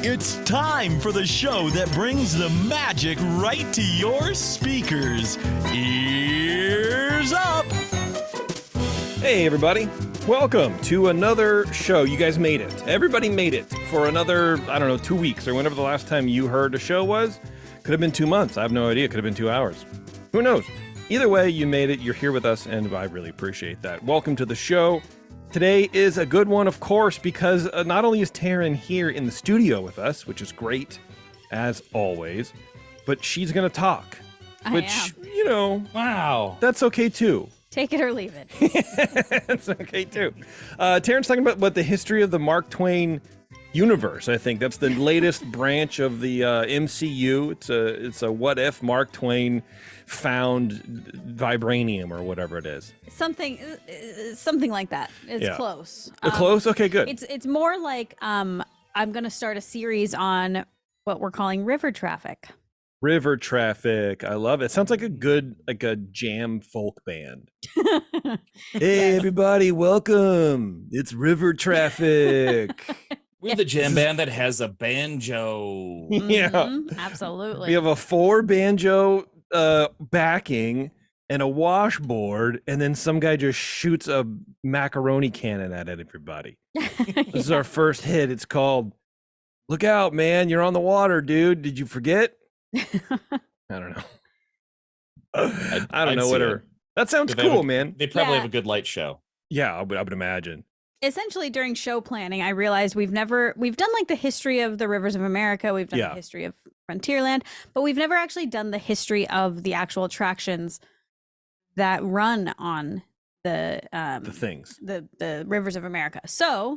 It's time for the show that brings the magic right to your speakers. Ears up! Hey, everybody. Welcome to another show. You guys made it. Everybody made it for another, 2 weeks or whenever the last time you heard a show was. Could have been 2 months. I have no idea. Could have been 2 hours. Who knows? Either way, you made it. You're here with us, and I really appreciate that. Welcome to the show. Today is a good one, of course, because not only is Taren here in the studio with us, which is great, as always, but she's going to talk. Wow. That's okay, too. Take it or leave it. That's okay, too. Taren's talking about the history of the Mark Twain universe. I think that's the latest branch of the MCU. It's a what if Mark Twain found vibranium or whatever it is. Something like that. It's close. Close? Okay, good. It's more like I'm going to start a series on what we're calling river traffic. River traffic. I love it. Sounds like a jam folk band. Hey, everybody, welcome. It's river traffic. We're the jam band that has a banjo. Yeah, absolutely. We have a 4 banjo backing and a washboard, and then some guy just shoots a macaroni cannon at it, everybody. This is our first hit. It's called "Look Out, Man, You're on the Water, Dude. Did you forget?" I don't know. I don't know. Whatever. That sounds cool, man. They probably have a good light show. Yeah, I would imagine. Essentially, during show planning, I realized we've done like the history of the rivers of America. We've done the history of Frontierland, but we've never actually done the history of the actual attractions that run on the things, the rivers of America. So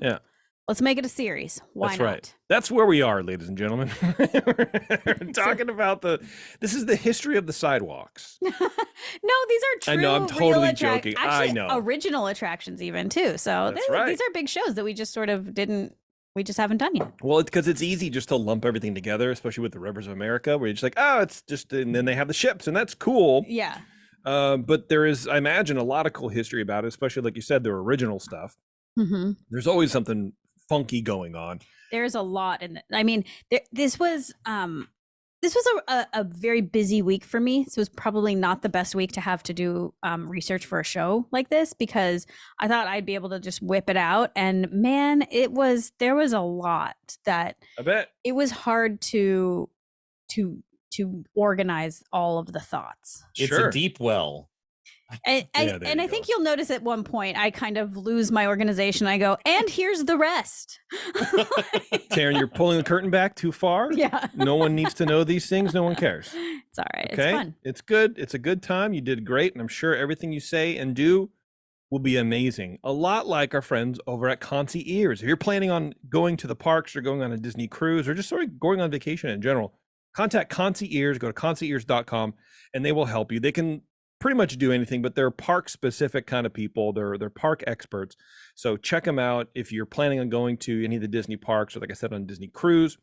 let's make it a series. Why That's not? Right. That's where we are, ladies and gentlemen. We're talking about this is the history of the sidewalks. No, these are true. I know, I'm totally joking. Actually, I know. Original attractions even too. So these are big shows that we just sort of we just haven't done yet. Well, it's because it's easy just to lump everything together, especially with the rivers of America, where you're just like, oh, it's just, and then they have the ships, and that's cool. Yeah. But there is, I imagine, a lot of cool history about it, especially like you said, their original stuff. Mm-hmm. There's always something funky going on. There's a lot in it. I mean, this was a very busy week for me. This was probably not the best week to have to do research for a show like this, because I thought I'd be able to just whip it out. And man, there was a lot that I bet it was hard to organize all of the thoughts. It's a deep well. And I think you'll notice at one point I kind of lose my organization. I go, and here's the rest. Taren, you're pulling the curtain back too far. Yeah. No one needs to know these things. No one cares. It's all right. Okay? It's fun. It's good. It's a good time. You did great. And I'm sure everything you say and do will be amazing. A lot like our friends over at Concierge. If you're planning on going to the parks or going on a Disney cruise or just sort of going on vacation in general, contact Concierge. Go to concierge.com and they will help you. They can pretty much do anything, but they're park specific kind of people. They're park experts. So check them out if you're planning on going to any of the Disney parks or, like I said, on Disney cruise.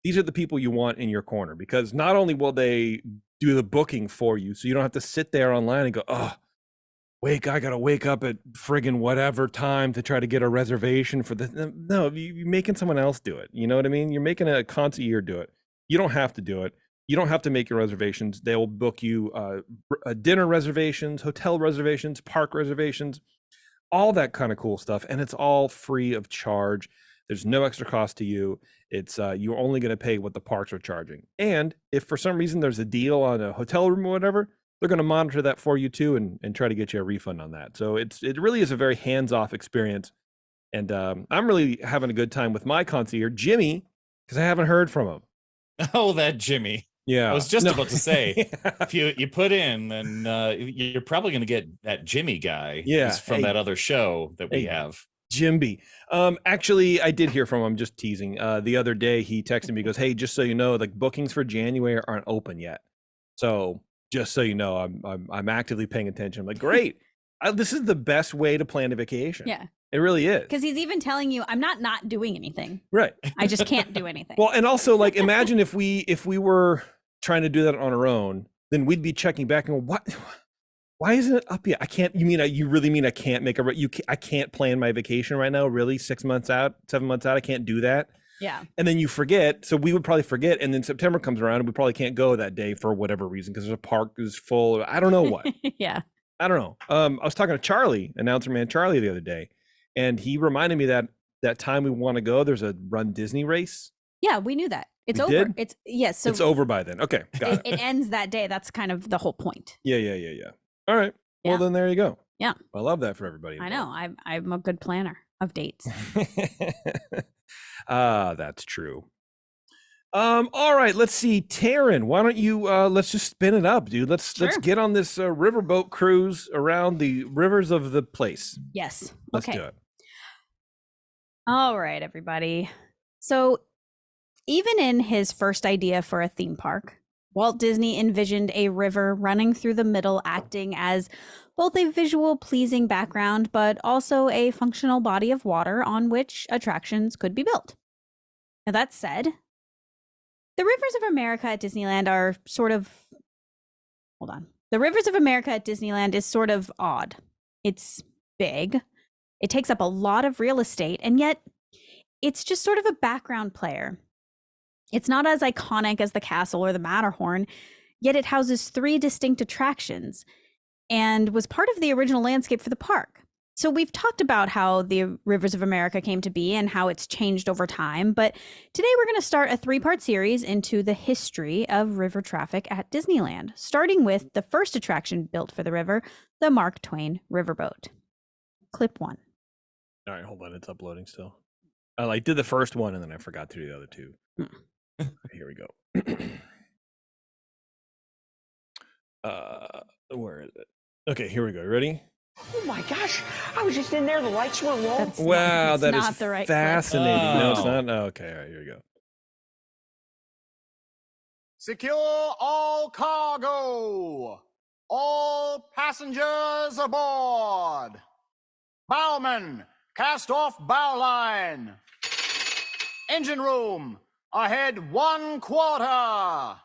These are the people you want in your corner, because not only will they do the booking for you, so you don't have to sit there online and go, oh, I gotta wake up at friggin' whatever time to try to get a reservation for this. No, you're making someone else do it. You know what I mean? You're making a concierge do it. You don't have to do it. You don't have to make your reservations. They will book you dinner reservations, hotel reservations, park reservations, all that kind of cool stuff. And it's all free of charge. There's no extra cost to you. It's you're only going to pay what the parks are charging. And if for some reason there's a deal on a hotel room or whatever, they're going to monitor that for you too and try to get you a refund on that. So it really is a very hands-off experience. And I'm really having a good time with my concierge, Jimmy, because I haven't heard from him. Oh, that Jimmy. Yeah, I was just about to say, if you put in, then you're probably going to get that Jimmy guy. Yeah, from that other show that we have. Jimby. Actually, I did hear from him. Just teasing. The other day, he texted me. He goes, "Hey, just so you know, like bookings for January aren't open yet. So just so you know, I'm actively paying attention." I'm like, great. This is the best way to plan a vacation. Yeah. It really is. Because he's even telling you, I'm not doing anything. Right. I just can't do anything. Well, and also, like, imagine if we were trying to do that on our own, then we'd be checking back and go, why isn't it up yet? I can't. You really mean I can't make I can't plan my vacation right now? Really? 6 months out, 7 months out? I can't do that. Yeah. And then you forget. So we would probably forget. And then September comes around and we probably can't go that day for whatever reason because there's a park is full. I don't know what. Yeah. I don't know. I was talking to Charlie, announcer man Charlie, the other day, and he reminded me that time we want to go, there's a Run Disney race. Yeah, we knew that. It's We over. did? It's yes. So It's over by then. Okay, got it. it ends that day. That's kind of the whole point. Yeah. All right. Yeah. Well, then there you go. Yeah. I love that for everybody. I know. I'm a good planner of dates. That's true. All right, let's see. Taren, why don't you let's just spin it up, dude. Let's Sure. get on this riverboat cruise around the rivers of the place. Yes. Let's Okay. do it. All right, everybody. So, even in his first idea for a theme park, Walt Disney envisioned a river running through the middle, acting as both a visual pleasing background, but also a functional body of water on which attractions could be built. Now, that said, the rivers of America at Disneyland are sort of. Hold on. The rivers of America at Disneyland is sort of odd. It's big. It takes up a lot of real estate, and yet it's just sort of a background player. It's not as iconic as the castle or the Matterhorn, yet it houses 3 distinct attractions and was part of the original landscape for the park. So we've talked about how the Rivers of America came to be and how it's changed over time, but today we're going to start a 3-part series into the history of river traffic at Disneyland, starting with the first attraction built for the river, the Mark Twain Riverboat. Clip 1. All right, hold on. It's uploading still. I did the first one and then I forgot to do the other 2. Here we go. Where is it? Okay, here we go. You ready? Oh my gosh, I was just in there. The lights were low. That's Wow, that's that is not the right clip. fascinating. No, it's Oh. not. No, okay, all right, here we go. Secure all cargo. All passengers aboard. Bowman, cast off bow line. Engine room, ahead 1/4.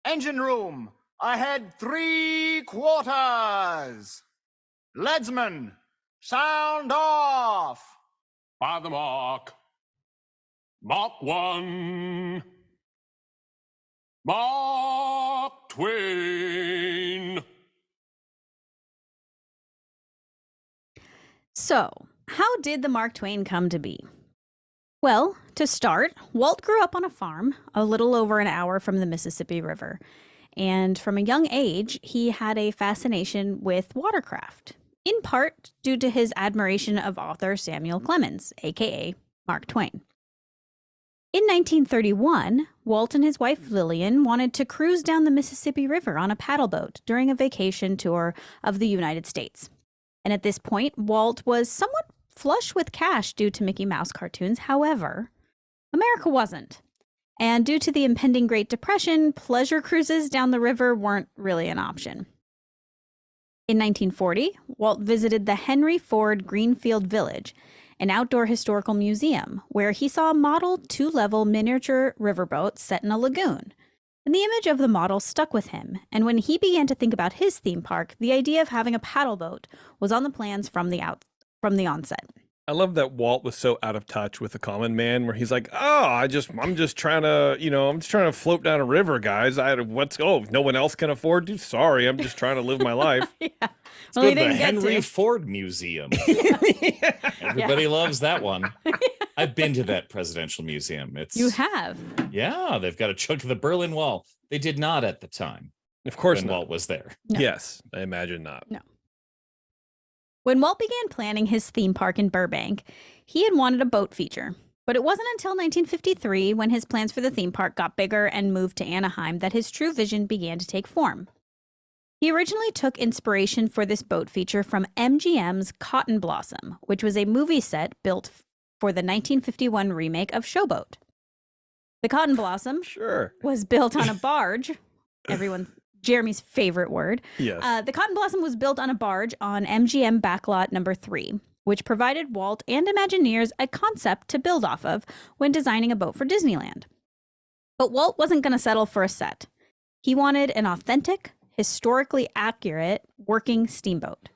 Engine room, ahead 3/4. Leadsman, sound off. By the mark. Mark 1. Mark Twain. So, how did the Mark Twain come to be? Well, to start, Walt grew up on a farm a little over an hour from the Mississippi River. And from a young age, he had a fascination with watercraft, in part due to his admiration of author Samuel Clemens, aka Mark Twain. In 1931, Walt and his wife Lillian wanted to cruise down the Mississippi River on a paddleboat during a vacation tour of the United States. And at this point, Walt was somewhat flush with cash due to Mickey Mouse cartoons. However, America wasn't. And due to the impending Great Depression, pleasure cruises down the river weren't really an option. In 1940, Walt visited the Henry Ford Greenfield Village, an outdoor historical museum, where he saw a model 2-level miniature riverboat set in a lagoon. And the image of the model stuck with him, and when he began to think about his theme park, the idea of having a paddle boat was on the plans from the onset. I love that Walt was so out of touch with the common man, where he's like, "Oh, I'm just trying to, I'm just trying to float down a river, guys. No one else can afford to. Sorry, I'm just trying to live my life." Yeah. Let's Well, go he to the didn't get Henry to. Ford Museum. Everybody loves that one. I've been to that presidential museum. It's You have. Yeah, they've got a chunk of the Berlin Wall. They did not at the time Of course when not. Walt was there. No. Yes, I imagine not. When Walt began planning his theme park in Burbank, he had wanted a boat feature. But it wasn't until 1953, when his plans for the theme park got bigger and moved to Anaheim, that his true vision began to take form. He originally took inspiration for this boat feature from MGM's Cotton Blossom, which was a movie set built for the 1951 remake of Showboat. The Cotton Blossom Sure. was built on a barge, Jeremy's favorite word. Yes. The Cotton Blossom was built on a barge on MGM Backlot number 3, which provided Walt and Imagineers a concept to build off of when designing a boat for Disneyland. But Walt wasn't going to settle for a set. He wanted an authentic, historically accurate, working steamboat.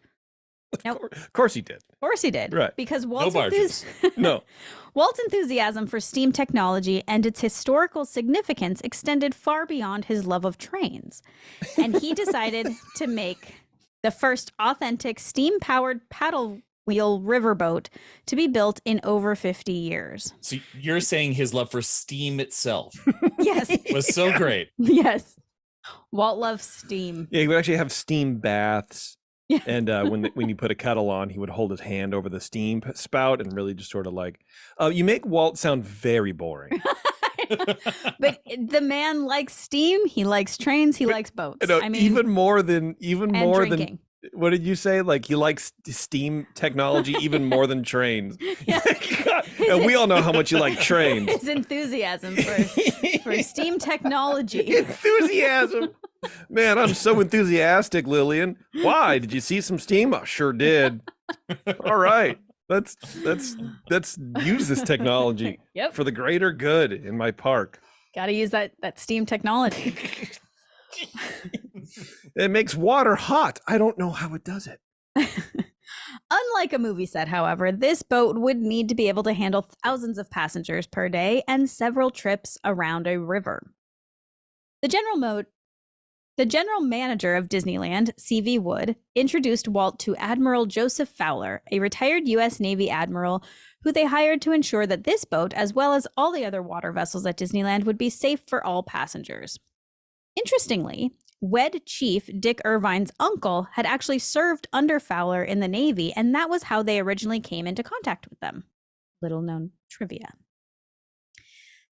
Nope. Of course he did. Of course he did. Right. Because No barges. No. Walt's enthusiasm for steam technology and its historical significance extended far beyond his love of trains. And he decided to make the first authentic steam-powered paddle wheel riverboat to be built in over 50 years. So you're saying his love for steam itself Yes. was so great. Yes. Walt loves steam. Yeah, he would actually have steam baths. Yeah. And when you put a kettle on, he would hold his hand over the steam spout and really just sort of like, you make Walt sound very boring. But the man likes steam. He likes trains. He likes boats. No, I mean, even more than drinking. What did you say? Like he likes steam technology even more than trains. Yeah. And we all know how much you like trains. His enthusiasm for steam technology. Enthusiasm. Man, I'm so enthusiastic, Lillian. Why? Did you see some steam? I sure did. All right. Let's use this technology Yep. for the greater good in my park. Got to use that steam technology. It makes water hot. I don't know how it does it. Unlike a movie set, however, this boat would need to be able to handle thousands of passengers per day and several trips around a river. The general manager of Disneyland, C.V. Wood, introduced Walt to Admiral Joseph Fowler, a retired U.S. Navy admiral who they hired to ensure that this boat, as well as all the other water vessels at Disneyland, would be safe for all passengers. Interestingly, WED chief Dick Irvine's uncle had actually served under Fowler in the Navy, and that was how they originally came into contact with them. Little known trivia.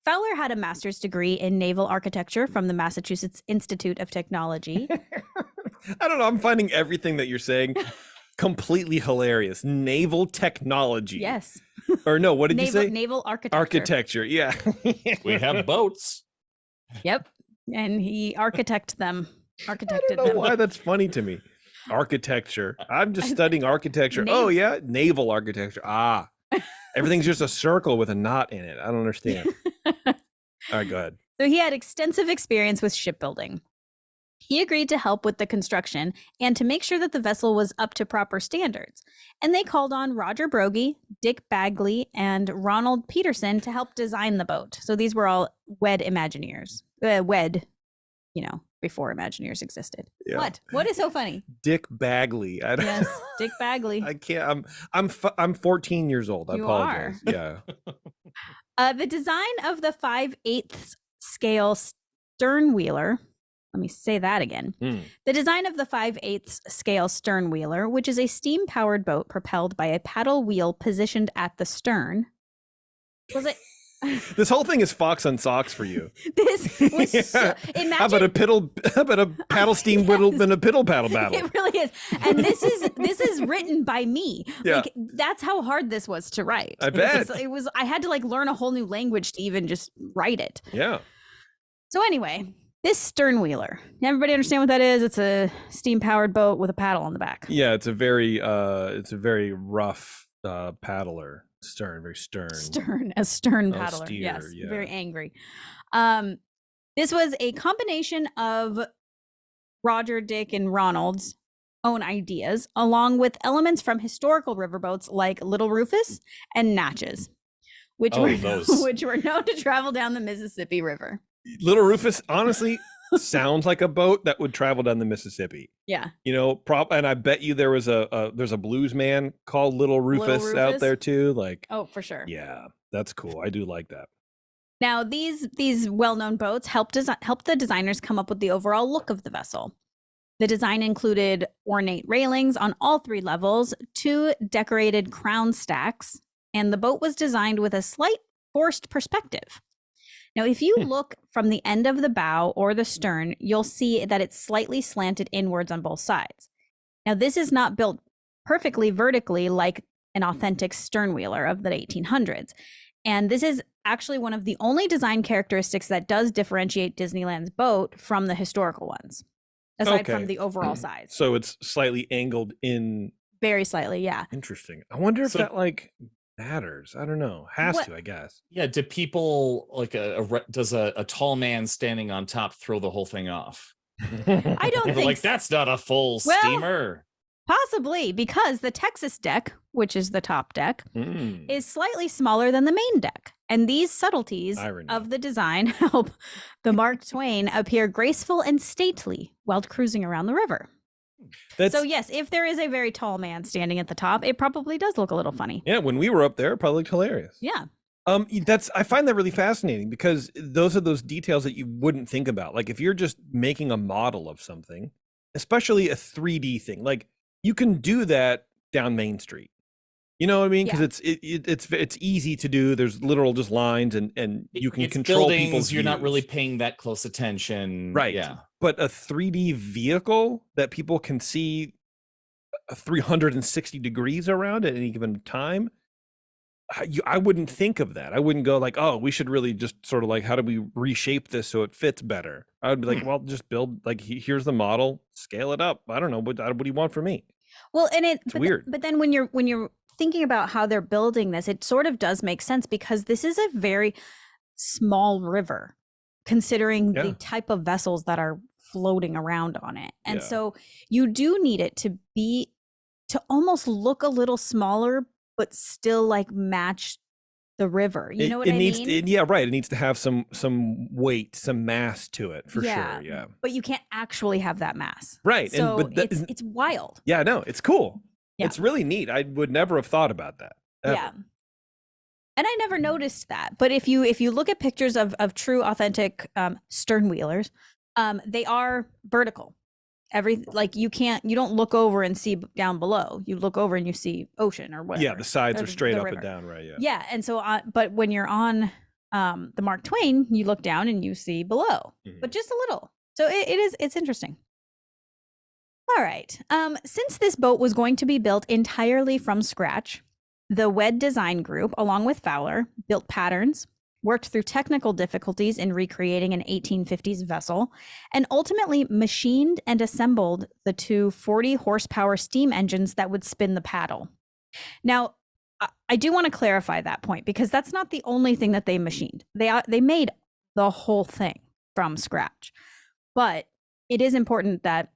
Fowler had a master's degree in naval architecture from the Massachusetts Institute of Technology. I don't know. I'm finding everything that you're saying completely hilarious. Naval technology. Yes. Or no, what did you say? Naval architecture. Architecture. Yeah. We have boats. Yep. And he architected them. I don't know why that's funny to me. Architecture. I'm just studying architecture. Oh, yeah. Naval architecture. Ah. Everything's just a circle with a knot in it. I don't understand. All right, go ahead. So he had extensive experience with shipbuilding. He agreed to help with the construction and to make sure that the vessel was up to proper standards. And they called on Roger Broggie, Dick Bagley, and Ronald Peterson to help design the boat. So these were all WED Imagineers. WED, before Imagineers existed. Yeah. What is so funny? Dick Bagley. I don't, Yes, Dick Bagley. I can't. I'm 14 years old. I You apologize. Yeah. The design of the 5/8 scale sternwheeler. Let me say that again. The design of the 5/8 scale sternwheeler, which is a steam-powered boat propelled by a paddle wheel positioned at the stern, was it? This whole thing is Fox on Socks for you. This was so, imagine, How about a paddle steam whittle and a piddle paddle battle? It really is. And this is written by me. Yeah. Like that's how hard this was to write. I bet. It was I had to learn a whole new language to even just write it. Yeah. So anyway, this sternwheeler. Everybody understand what that is? It's a steam-powered boat with a paddle on the back. Yeah, it's a very rough paddler. Very stern. A stern paddler. Austere, yes, yeah. very angry. This was a combination of Roger, Dick, and Ronald's own ideas, along with elements from historical riverboats like Little Rufus and Natchez, which were known to travel down the Mississippi River. Little Rufus, honestly, sounds like a boat that would travel down the Mississippi. Yeah. And I bet you there's a blues man called Little Rufus out there too. Like, oh, for sure. Yeah, that's cool. I do like that. Now, these well-known boats helped the designers come up with the overall look of the vessel. The design included ornate railings on all 3 levels, 2 decorated crown stacks, and the boat was designed with a slight forced perspective. Now, if you look from the end of the bow or the stern, you'll see that it's slightly slanted inwards on both sides. Now, this is not built perfectly vertically like an authentic sternwheeler of the 1800s. And this is actually one of the only design characteristics that does differentiate Disneyland's boat from the historical ones, aside from the overall size. So it's slightly angled in. Very slightly, yeah. Interesting. I wonder if that matters. I don't know. Has to, I guess. Yeah. Do people does a tall man standing on top throw the whole thing off? I don't think that's not a full steamer. Possibly because the Texas deck, which is the top deck, Mm. is slightly smaller than the main deck. And these subtleties Irony. of the design help the Mark Twain appear graceful and stately while cruising around the river. That's, So yes, if there is a very tall man standing at the top, it probably does look a little funny. yeah, when we were up there, it probably looked hilarious. Yeah. I find that really fascinating because those are those details that you wouldn't think about. Like if you're just making a model of something, especially a 3D thing, like you can do that down Main Street. You know what I mean? Because it's easy to do. There's literal just lines and you can It's control buildings, people's you're not views. really paying that close attention. Right. Yeah. But a 3D vehicle that people can see 360 degrees around at any given time, I wouldn't think of that. I wouldn't go like, oh, we should really just sort of like, how do we reshape this so it fits better? I would be like, well, just build, like, here's the model, scale it up. I don't know. What do you want from me? Well, and It's weird. But then when you're thinking about how they're building this, it sort of does make sense because this is a very small river, considering Yeah. the type of vessels that are floating around on it. And Yeah. so you do need it to almost look a little smaller, but still like match the river. You know what I mean? Yeah, right. It needs to have some weight, some mass to it for sure. Yeah. But you can't actually have that mass. Right. So but that, it's wild. yeah, no, it's cool. Yeah. It's really neat. I would never have thought about that. ever. Yeah. And I never noticed that. But if you look at pictures of true authentic stern wheelers, they are vertical. You don't look over and see down below. You look over and you see ocean or whatever. Yeah, the sides or are straight the up river. and down, right? Yeah. Yeah, and so but when you're on the Mark Twain, you look down and you see below, but just a little. So it's interesting. All right. Since this boat was going to be built entirely from scratch, the WED Design Group, along with Fowler, built patterns, worked through technical difficulties in recreating an 1850s vessel, and ultimately machined and assembled the two 40-horsepower steam engines that would spin the paddle. Now, I do want to clarify that point because that's not the only thing that they machined. They made the whole thing from scratch. But it is important that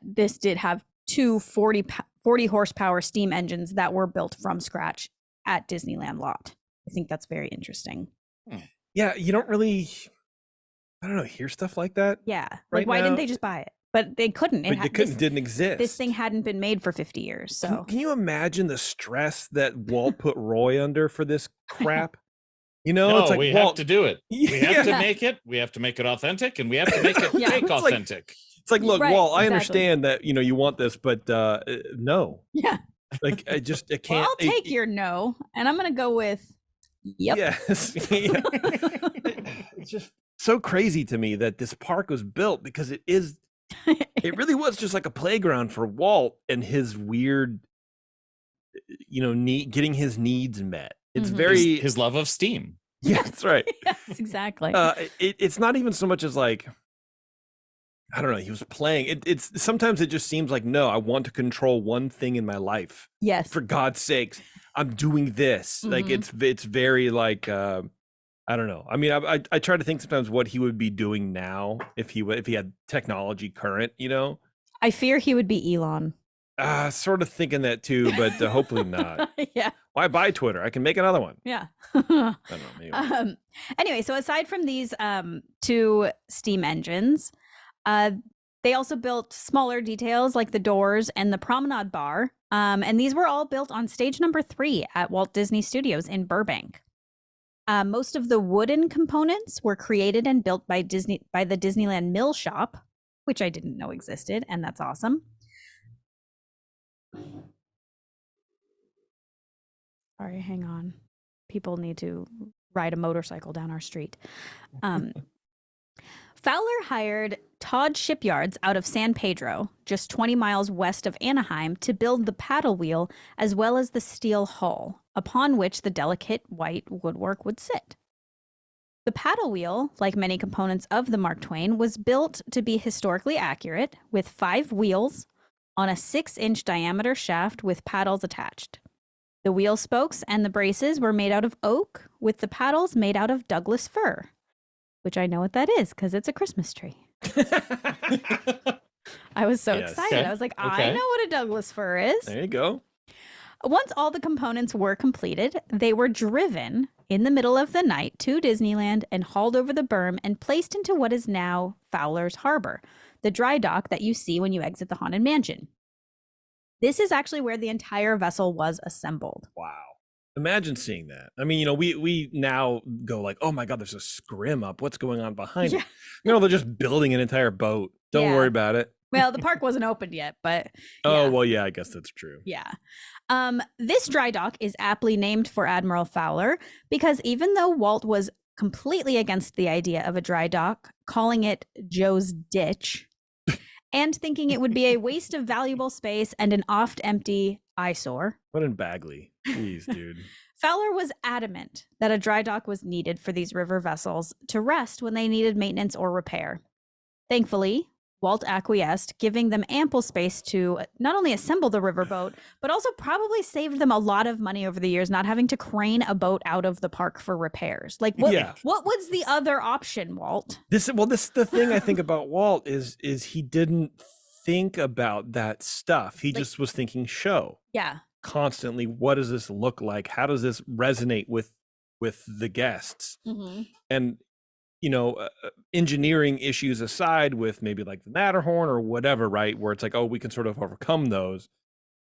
this did have two 40 horsepower steam engines that were built from scratch at Disneyland lot. I think that's very interesting. Yeah, you don't really, I don't know, hear stuff like that. Yeah. Right Like, why now- didn't they just buy it? But they couldn't. But they couldn't, didn't exist. This thing hadn't been made for 50 years. So Can you imagine the stress that Walt put Roy under for this crap? You know, No, it's like we Walt, have to do it. We have to Yeah. make it. We have to make it authentic, and we have to make it Yeah. fake It's like- authentic. It's like, look, Right, Walt, I exactly. understand that, you want this, but no. yeah. Like, I Well, can't. I'll take your no, and I'm going to go with yep. Yes. Yeah. It's just so crazy to me that this park was built because it really was just like a playground for Walt and his weird, getting his needs met. It's Mhm. very, His love of steam. yeah, that's right. Yes, exactly. It's not even so much as like, I don't know, he was playing. It's sometimes it just seems like, no, I want to control one thing in my life. yes. For God's sakes, I'm doing this. Like Mhm. it's very like I don't know. I mean, I try to think sometimes what he would be doing now if he had technology current. I fear he would be Elon. Sort of thinking that too, but hopefully not. Yeah. Why buy Twitter? I can make another one. Yeah. I don't know. Maybe. Anyway, so aside from these two steam engines, they also built smaller details like the doors and the promenade bar. And these were all built on stage number 3 at Walt Disney Studios in Burbank. Most of the wooden components were created and built by the Disneyland Mill Shop, which I didn't know existed, and that's awesome. Sorry, hang on. People need to ride a motorcycle down our street. Fowler hired Todd Shipyards out of San Pedro, just 20 miles west of Anaheim, to build the paddle wheel as well as the steel hull, upon which the delicate white woodwork would sit. The paddle wheel, like many components of the Mark Twain, was built to be historically accurate, with 5 wheels on a 6-inch diameter shaft with paddles attached. The wheel spokes and the braces were made out of oak, with the paddles made out of Douglas fir, which I know what that is because it's a Christmas tree. I was so Yes. excited. Okay. I was like, I Okay. know what a Douglas fir is. There you go. Once all the components were completed, they were driven in the middle of the night to Disneyland and hauled over the berm and placed into what is now Fowler's Harbor, the dry dock that you see when you exit the Haunted Mansion. This is actually where the entire vessel was assembled. Wow. Imagine seeing that. I mean, we now go like, oh my God, there's a scrim up. What's going on behind it? They're just building an entire boat. Don't Yeah. worry about it. Well, the park wasn't opened yet, but Oh, well, yeah, I guess that's true. yeah. This dry dock is aptly named for Admiral Fowler because even though Walt was completely against the idea of a dry dock, calling it Joe's Ditch, and thinking it would be a waste of valuable space and an oft-empty eyesore, What in Bagley? Jeez, dude. Fowler was adamant that a dry dock was needed for these river vessels to rest when they needed maintenance or repair. Thankfully, Walt acquiesced, giving them ample space to not only assemble the riverboat, but also probably saved them a lot of money over the years, not having to crane a boat out of the park for repairs. Like, what was the other option, Walt? This the thing I think about Walt is he didn't think about that stuff. He just was thinking show. Yeah. Constantly, what does this look like? How does this resonate with the guests? Mm-hmm. And engineering issues aside, with maybe like the Matterhorn or whatever, right, where it's like, oh, we can sort of overcome those.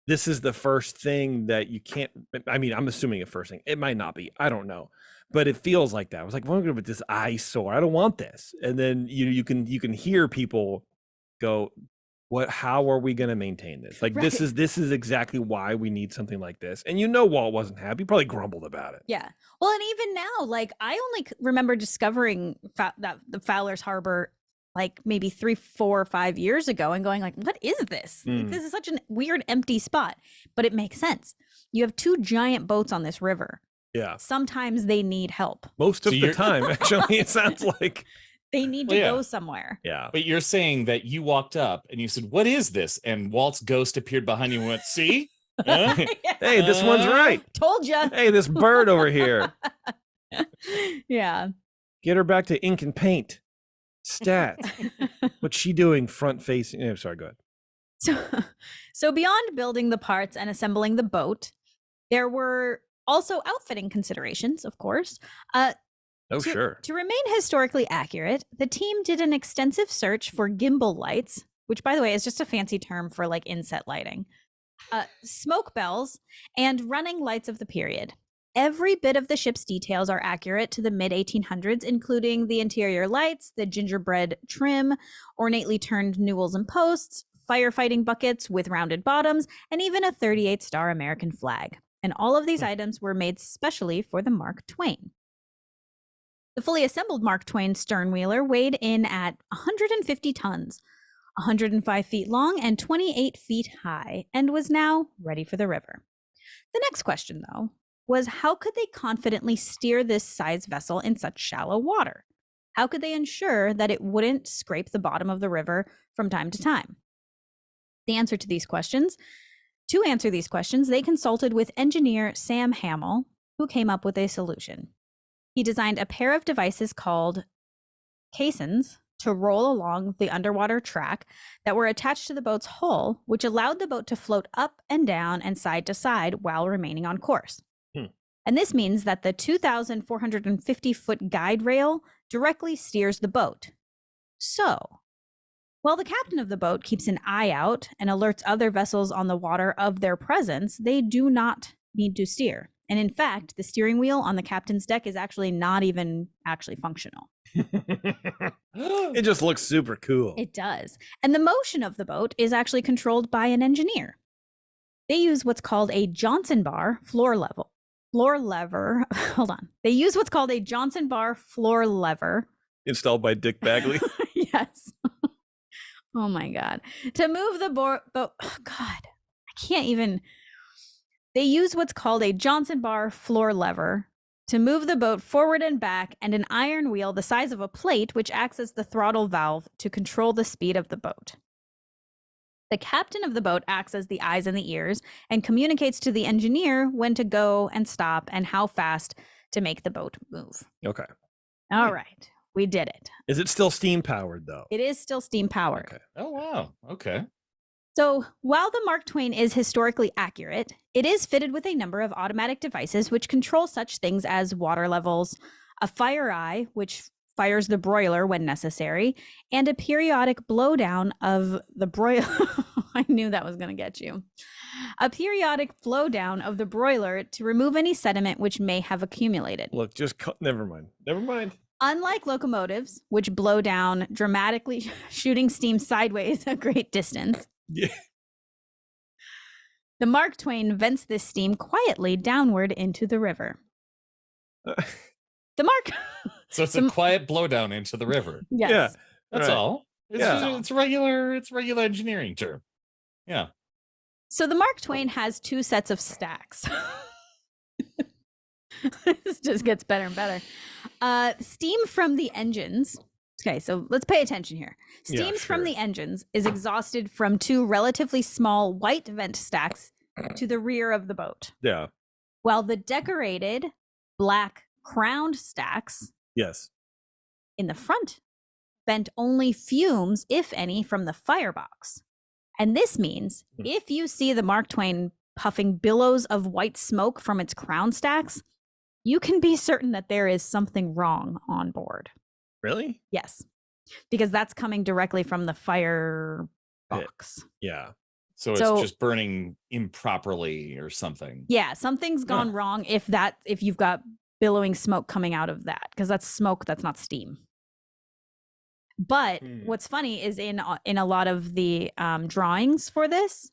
This is the first thing that you can't. I mean, I'm assuming a first thing. It might not be. I don't know, but it feels like that. I was like, well, I'm going with this eyesore. I don't want this. And then you can hear people go, what? How are we going to maintain this? Like, Right. this is exactly why we need something like this. And Walt wasn't happy. He probably grumbled about it. Yeah. Well, and even now, like, I only remember discovering that the Fowler's Harbor like maybe 3, 4, 5 years ago and going like, what is this? Like, this is such a weird empty spot, but it makes sense. You have 2 giant boats on this river. Yeah. Sometimes they need help. Most of the time, actually, it sounds like. They need to go somewhere. Yeah. But you're saying that you walked up and you said, what is this? And Walt's ghost appeared behind you and went, see? Huh? Hey, this one's right. Told ya. Hey, this bird over here. Yeah. Get her back to ink and paint. Stat. What's she doing front facing? Oh, sorry, go ahead. So beyond building the parts and assembling the boat, there were also outfitting considerations, of course. Sure. To remain historically accurate, the team did an extensive search for gimbal lights, which, by the way, is just a fancy term for like inset lighting, smoke bells, and running lights of the period. Every bit of the ship's details are accurate to the mid-1800s, including the interior lights, the gingerbread trim, ornately turned newels and posts, firefighting buckets with rounded bottoms, and even a 38-star American flag. And all of these items were made specially for the Mark Twain. The fully assembled Mark Twain sternwheeler weighed in at 150 tons, 105 feet long, and 28 feet high, and was now ready for the river. The next question, though, was how could they confidently steer this size vessel in such shallow water? How could they ensure that it wouldn't scrape the bottom of the river from time to time? To answer these questions, they consulted with engineer Sam Hamill, who came up with a solution. He designed a pair of devices called caissons to roll along the underwater track that were attached to the boat's hull, which allowed the boat to float up and down and side to side while remaining on course. And this means that the 2,450-foot guide rail directly steers the boat. So, while the captain of the boat keeps an eye out and alerts other vessels on the water of their presence, they do not need to steer. And in fact, the steering wheel on the captain's deck is actually not even actually functional. It just looks super cool. It does. And the motion of the boat is actually controlled by an engineer. They use what's called a Johnson bar floor lever. Hold on. They use what's called a Johnson bar floor lever. Installed by Dick Bagley. Yes. Oh my God. To move the boat. Oh God. I can't even. They use what's called a Johnson bar floor lever to move the boat forward and back, and an iron wheel the size of a plate, which acts as the throttle valve to control the speed of the boat. The captain of the boat acts as the eyes and the ears and communicates to the engineer when to go and stop and how fast to make the boat move. Okay. All right. We did it. Is it still steam powered though? It is still steam powered. Okay. Oh, wow. Okay. So while the Mark Twain is historically accurate, it is fitted with a number of automatic devices which control such things as water levels, a fire eye, which fires the broiler when necessary, and a periodic blowdown of the broiler. I knew that was going to get you. A periodic blowdown of the broiler to remove any sediment which may have accumulated. Look, never mind. Never mind. Unlike locomotives, which blow down dramatically, shooting steam sideways a great distance, Yeah. the Mark Twain vents this steam quietly downward into the river. The Mark. So it's a quiet blowdown into the river. Yes. Yeah. That's Right. all. It's, Yeah. it's regular engineering term. Yeah. So the Mark Twain has two sets of stacks. This just gets better and better. Steam from the engines. Okay, so let's pay attention here. Yeah, Steam from sure. the engines is exhausted from two relatively small white vent stacks to the rear of the boat, Yeah. while the decorated black crowned stacks Yes. in the front vent only fumes, if any, from the firebox. And this means if you see the Mark Twain puffing billows of white smoke from its crown stacks, you can be certain that there is something wrong on board. Really? Yes, because that's coming directly from the fire box. Yeah. So it's So- just burning improperly or something. Yeah, something's gone wrong if you've got billowing smoke coming out of that, because that's smoke, that's not steam. But what's funny is in a lot of the drawings for this,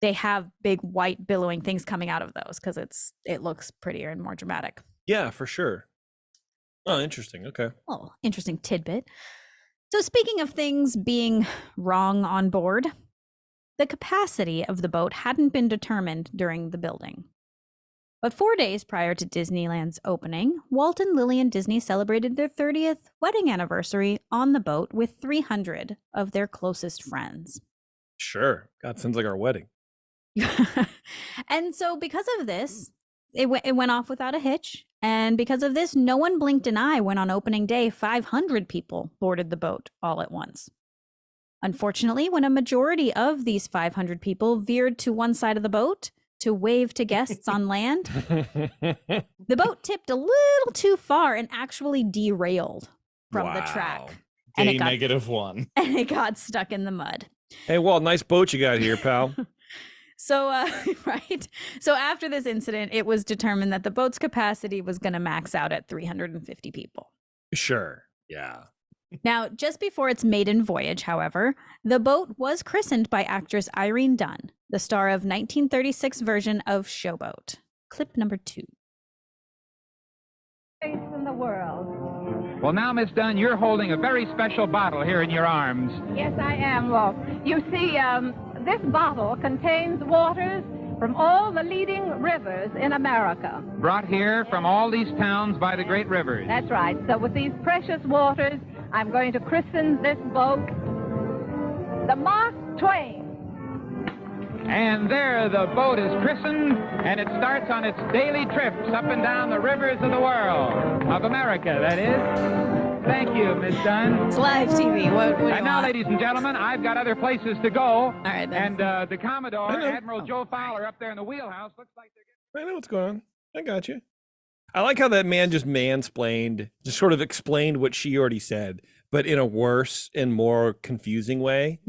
they have big white billowing things coming out of those because it looks prettier and more dramatic. Yeah, for sure. Oh, interesting. Okay. Oh, interesting tidbit. So speaking of things being wrong on board, the capacity of the boat hadn't been determined during the building. But 4 days prior to Disneyland's opening, Walt and Lillian Disney celebrated their 30th wedding anniversary on the boat with 300 of their closest friends. Sure. God, sounds like our wedding. And so because of this, it went off without a hitch. And because of this, no one blinked an eye when on opening day, 500 people boarded the boat all at once. Unfortunately, when a majority of these 500 people veered to one side of the boat to wave to guests on land, the boat tipped a little too far and actually derailed from the Wow. track. Day got- -1. And it got stuck in the mud. Hey, Walt, nice boat you got here, pal. So, right. So after this incident, it was determined that the boat's capacity was going to max out at 350 people. Sure. Yeah. Now, just before its maiden voyage, however, the boat was christened by actress Irene Dunn, the star of 1936 version of Showboat. Clip number 2. In the world. Well, now, Miss Dunn, you're holding a very special bottle here in your arms. Yes, I am, Walt. You see, this bottle contains waters from all the leading rivers in America. Brought here from all these towns by the great rivers. That's right. So with these precious waters, I'm going to christen this boat the Mark Twain. And there the boat is christened, and it starts on its daily trips up and down the rivers of the world. Of America, that is. Thank you, Miss Dunn. It's live TV. What do you And now, want? ladies and gentlemen, I've got other places to go. All right, And that's- the Commodore, I know. Admiral Joe Fowler, up there in the wheelhouse, looks like they're I know what's going on. I got you. I like how that man just mansplained, just sort of explained what she already said, but in a worse and more confusing way.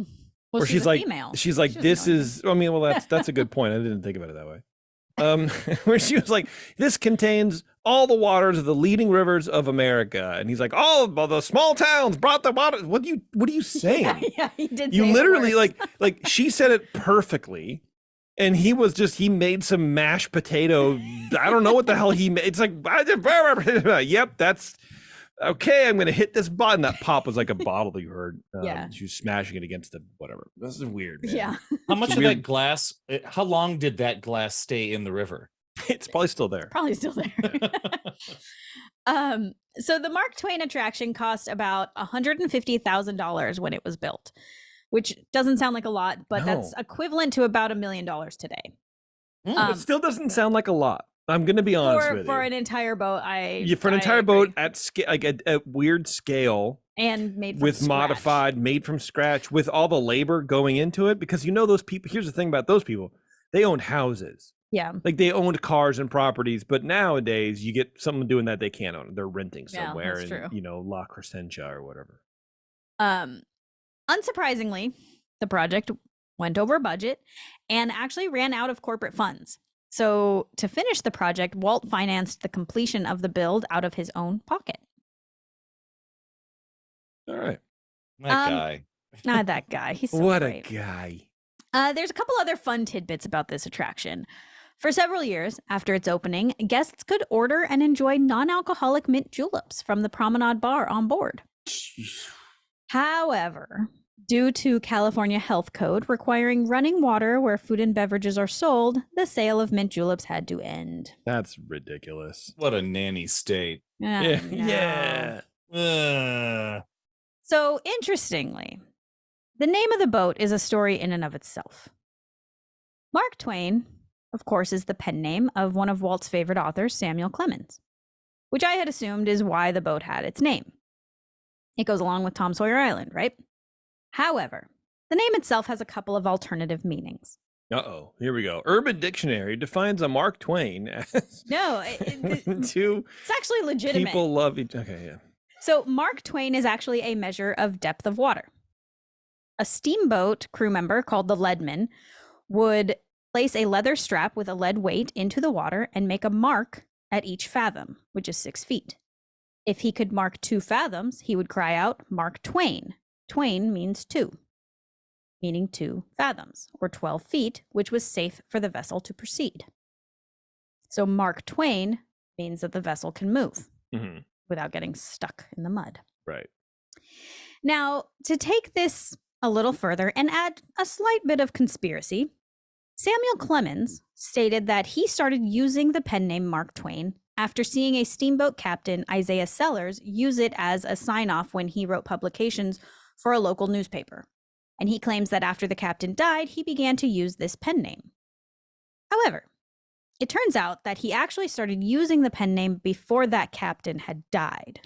Well, Where she's a like, female. she's like, She doesn't this know is. I mean, well, that's a good point. I didn't think about it that way. Where she was like, this contains all the waters of the leading rivers of America, and he's like, all of the small towns brought the water. What are you saying? Yeah, he did. You say it literally worse. like she said it perfectly, and he made some mashed potato. I don't know what the hell he made. It's like, yep, that's okay. I'm gonna hit this button. That pop was like a bottle that you heard. Yeah. She was smashing it against the whatever. This is weird. Man. Yeah. How much It's of weird. that glass, how long did that glass stay in the river? It's probably still there. Probably still there. So the Mark Twain attraction cost about $150,000 when it was built, which doesn't sound like a lot, but that's No. equivalent to about $1 million today. It still doesn't sound like a lot. I'm gonna be honest with for you. an entire boat, For an entire boat at scale, like at weird scale, and made from with scratch. modified, made from scratch, with all the labor going into it, because those people. Here's the thing about those people: they owned houses, Yeah. like they owned cars and properties. But nowadays, you get someone doing that they can't own; they're renting somewhere that's true. in La Crescencia or whatever. Unsurprisingly, the project went over budget and actually ran out of corporate funds. So to finish the project, Walt financed the completion of the build out of his own pocket. All right. That guy. Not that guy. He's so What great. a guy. There's a couple other fun tidbits about this attraction. For several years after its opening, guests could order and enjoy non-alcoholic mint juleps from the Promenade Bar on board. However, due to California Health Code requiring running water where food and beverages are sold, the sale of mint juleps had to end. That's ridiculous. What a nanny state. Yeah. So, interestingly, the name of the boat is a story in and of itself. Mark Twain, of course, is the pen name of one of Walt's favorite authors, Samuel Clemens, which I had assumed is why the boat had its name. It goes along with Tom Sawyer Island, right? However, the name itself has a couple of alternative meanings. Uh-oh, here we go. Urban Dictionary defines a Mark Twain as No, two it's actually legitimate. people love each. Okay, yeah. So Mark Twain is actually a measure of depth of water. A steamboat crew member called the leadman would place a leather strap with a lead weight into the water and make a mark at each fathom, which is 6 feet. If he could mark 2 fathoms, he would cry out, "Mark Twain." Twain means 2, meaning 2 fathoms, or 12 feet, which was safe for the vessel to proceed. So Mark Twain means that the vessel can move without getting stuck in the mud. Right. Now, to take this a little further and add a slight bit of conspiracy, Samuel Clemens stated that he started using the pen name Mark Twain after seeing a steamboat captain, Isaiah Sellers, use it as a sign-off when he wrote publications for a local newspaper. And he claims that after the captain died, he began to use this pen name. However, it turns out that he actually started using the pen name before that captain had died,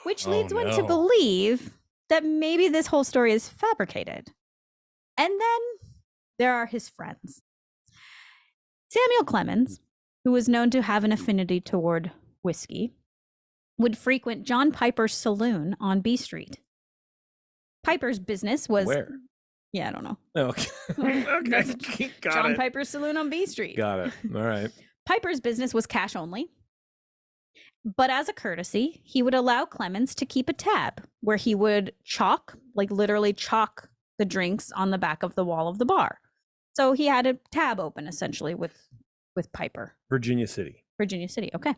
which leads one to believe that maybe this whole story is fabricated. And then there are his friends. Samuel Clemens, who was known to have an affinity toward whiskey, would frequent John Piper's saloon on B Street. Piper's business was... Where? Yeah, I don't know. Okay. Okay. Got John it. Piper's saloon on B Street. Got it. All right. Piper's business was cash only. But as a courtesy, he would allow Clemens to keep a tab where he would chalk, like literally chalk the drinks on the back of the wall of the bar. So he had a tab open essentially with Piper. Virginia City. Virginia City, okay.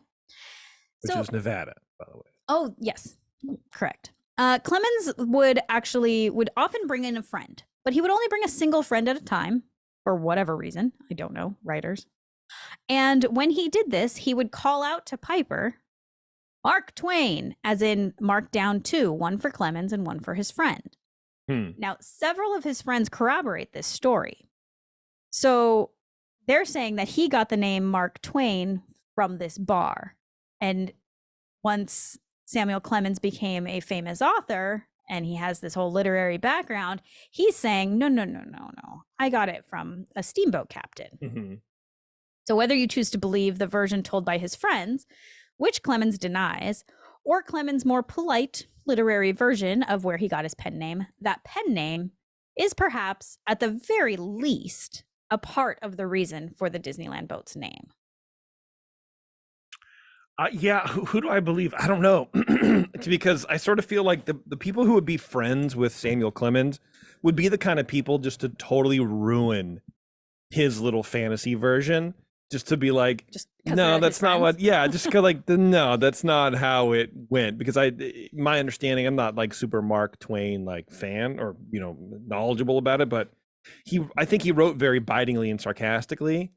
Which is Nevada, by the way. Oh, yes, correct. Clemens would often bring in a friend, but he would only bring a single friend at a time for whatever reason. I don't know, writers. And when he did this, he would call out to Piper, "Mark Twain," as in mark down 2, one for Clemens and one for his friend. Now, several of his friends corroborate this story. So they're saying that he got the name Mark Twain from this bar. And once Samuel Clemens became a famous author and he has this whole literary background, he's saying, no. I got it from a steamboat captain. So whether you choose to believe the version told by his friends, which Clemens denies, or Clemens' more polite literary version of where he got his pen name, that pen name is perhaps, at the very least, a part of the reason for the Disneyland boat's name. Yeah, who do I believe? I don't know. Because I sort of feel like the people who would be friends with Samuel Clemens would be the kind of people just to totally ruin his little fantasy version. Just to be like, no, that's not what, just go like, no, that's not how it went. Because my understanding, I'm not like super Mark Twain like fan or, knowledgeable about it, but I think he wrote very bitingly and sarcastically.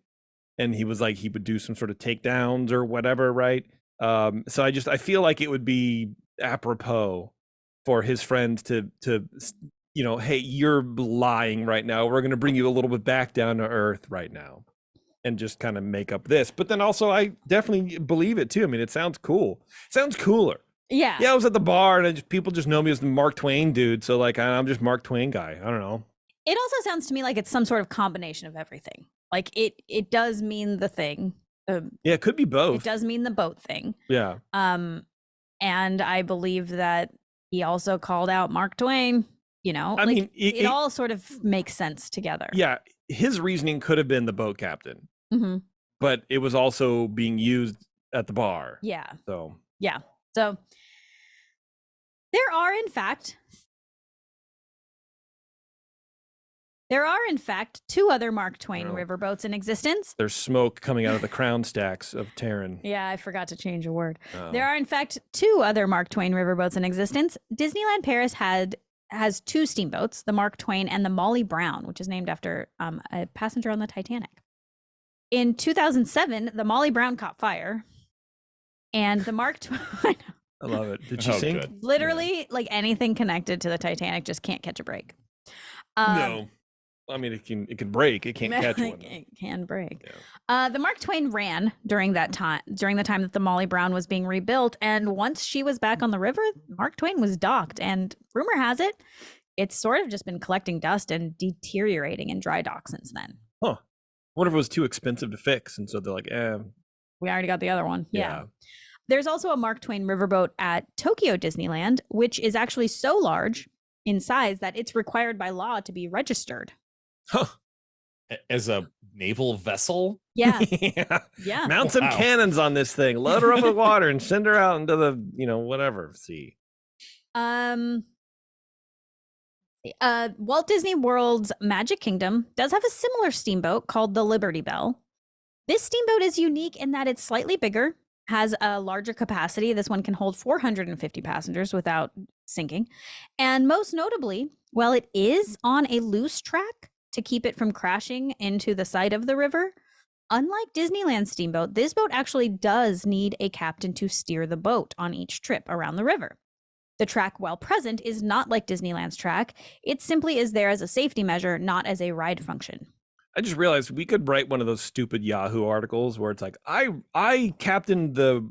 And he was like, he would do some sort of takedowns or whatever, right? So I feel like it would be apropos for his friends to hey, you're lying right now. We're going to bring you a little bit back down to earth right now. and just kind of make up this. But then also, I definitely believe it too. I mean, it sounds cool. It sounds cooler. Yeah. Yeah, I was at the bar and people just know me as the Mark Twain dude. So like, I'm just Mark Twain guy. I don't know. It also sounds to me like it's some sort of combination of everything. Like it does mean the thing. Yeah, it could be both. It does mean the boat thing. Yeah. And I believe that he also called out Mark Twain. You know, I mean, it all sort of makes sense together. Yeah, his reasoning could have been the boat captain, but it was also being used at the bar. Yeah. So there are in fact 2 other Mark Twain riverboats in existence. There's smoke coming out of the crown stacks of Taren. Yeah, I forgot to change a word. Oh. There are in fact 2 other Mark Twain riverboats in existence. Disneyland Paris has 2 steamboats, the Mark Twain and the Molly Brown, which is named after a passenger on the Titanic. In 2007, the Molly Brown caught fire, and the Mark Twain. I love it. Did she sink? Good. Literally, like anything connected to the Titanic just can't catch a break. No, I mean it can break. It can't catch one. It can break. Yeah. The Mark Twain ran during the time that the Molly Brown was being rebuilt, and once she was back on the river, Mark Twain was docked, and rumor has it, it's sort of just been collecting dust and deteriorating in dry dock since then. Huh. What if it was too expensive to fix, and so they're like, we already got the other one. Yeah. There's also a Mark Twain riverboat at Tokyo Disneyland, which is actually so large in size that it's required by law to be registered. Huh. As a naval vessel? Yeah. Yeah. Mount some cannons on this thing, load her up with water, and send her out into the, whatever sea. Walt Disney World's Magic Kingdom does have a similar steamboat called the Liberty Bell. This steamboat is unique in that it's slightly bigger, has a larger capacity. This one can hold 450 passengers without sinking. And most notably, while it is on a loose track to keep it from crashing into the side of the river, unlike Disneyland steamboat, this boat actually does need a captain to steer the boat on each trip around the river. The track, while present, is not like Disneyland's track. It simply is there as a safety measure, not as a ride function. I just realized we could write one of those stupid Yahoo articles where it's like, I captained the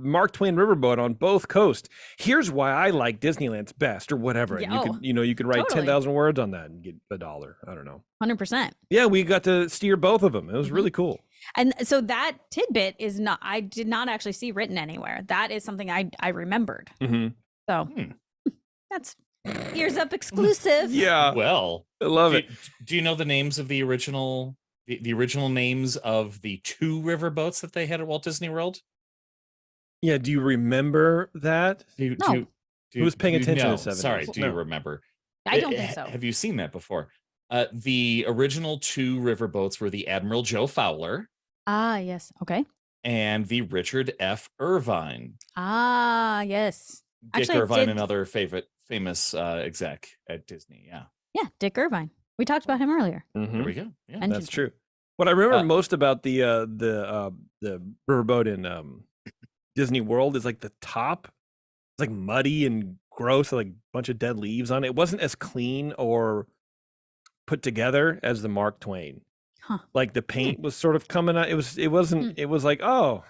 Mark Twain Riverboat on both coasts. Here's why I like Disneyland's best, or whatever. Yeah, and you could write totally. 10,000 words on that and get $1. I don't know. 100%. Yeah, we got to steer both of them. It was really cool. And so that tidbit is not, I did not actually see written anywhere. That is something I remembered. So that's EarzUp exclusive. Yeah. Well, I love it. Do you know the names of the original names of the 2 riverboats that they had at Walt Disney World? Yeah. Do you remember that? Who was paying attention in the 70s? Sorry, do you remember? I don't think so. Have you seen that before? The original 2 riverboats were the Admiral Joe Fowler. Ah, yes. Okay. And the Richard F. Irvine. Ah, yes. Dick Actually, Irvine, another famous exec at Disney. Yeah. Yeah, Dick Irvine. We talked about him earlier. There we go. Yeah, And That's true. What I remember most about the riverboat in Disney World is like the top. It's like muddy and gross, like a bunch of dead leaves on it. It wasn't as clean or put together as the Mark Twain. Huh. Like the paint was sort of coming out. It was like, oh,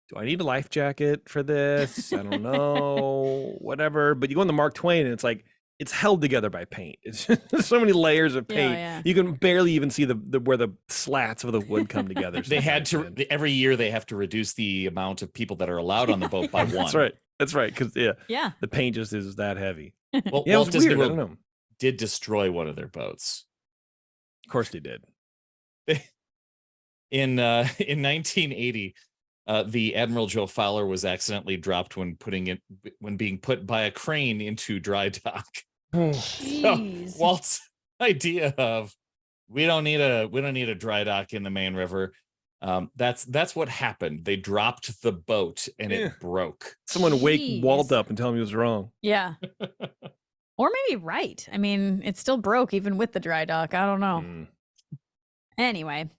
do I need a life jacket for this? I don't know, whatever. But you go on the Mark Twain and it's like, it's held together by paint. It's just so many layers of paint. Yeah. You can barely even see the where the slats of the wood come together. They had to every year they have to reduce the amount of people that are allowed on the boat by 1. That's right. Because Yeah. the paint just is that heavy. Well, Yeah, it Walt was Disney weird. I World don't know. did destroy one of their boats. Of course they did. In 1980, the Admiral Joe Fowler was accidentally dropped when being put by a crane into dry dock. Jeez. So Walt's idea of we don't need a dry dock in the main river. That's what happened. They dropped the boat and it broke. Someone wake Jeez. Walt up and tell him he was wrong. Yeah. Or maybe right. I mean, it still broke even with the dry dock. I don't know. Anyway,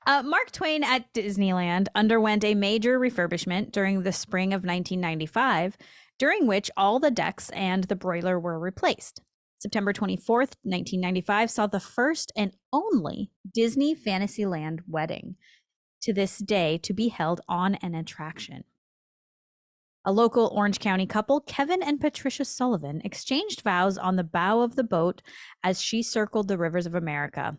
Mark Twain at Disneyland underwent a major refurbishment during the spring of 1995, during which all the decks and the broiler were replaced. September 24th, 1995 saw the first and only Disney Fantasyland wedding to this day to be held on an attraction. A local Orange County couple, Kevin and Patricia Sullivan, exchanged vows on the bow of the boat as she circled the rivers of America.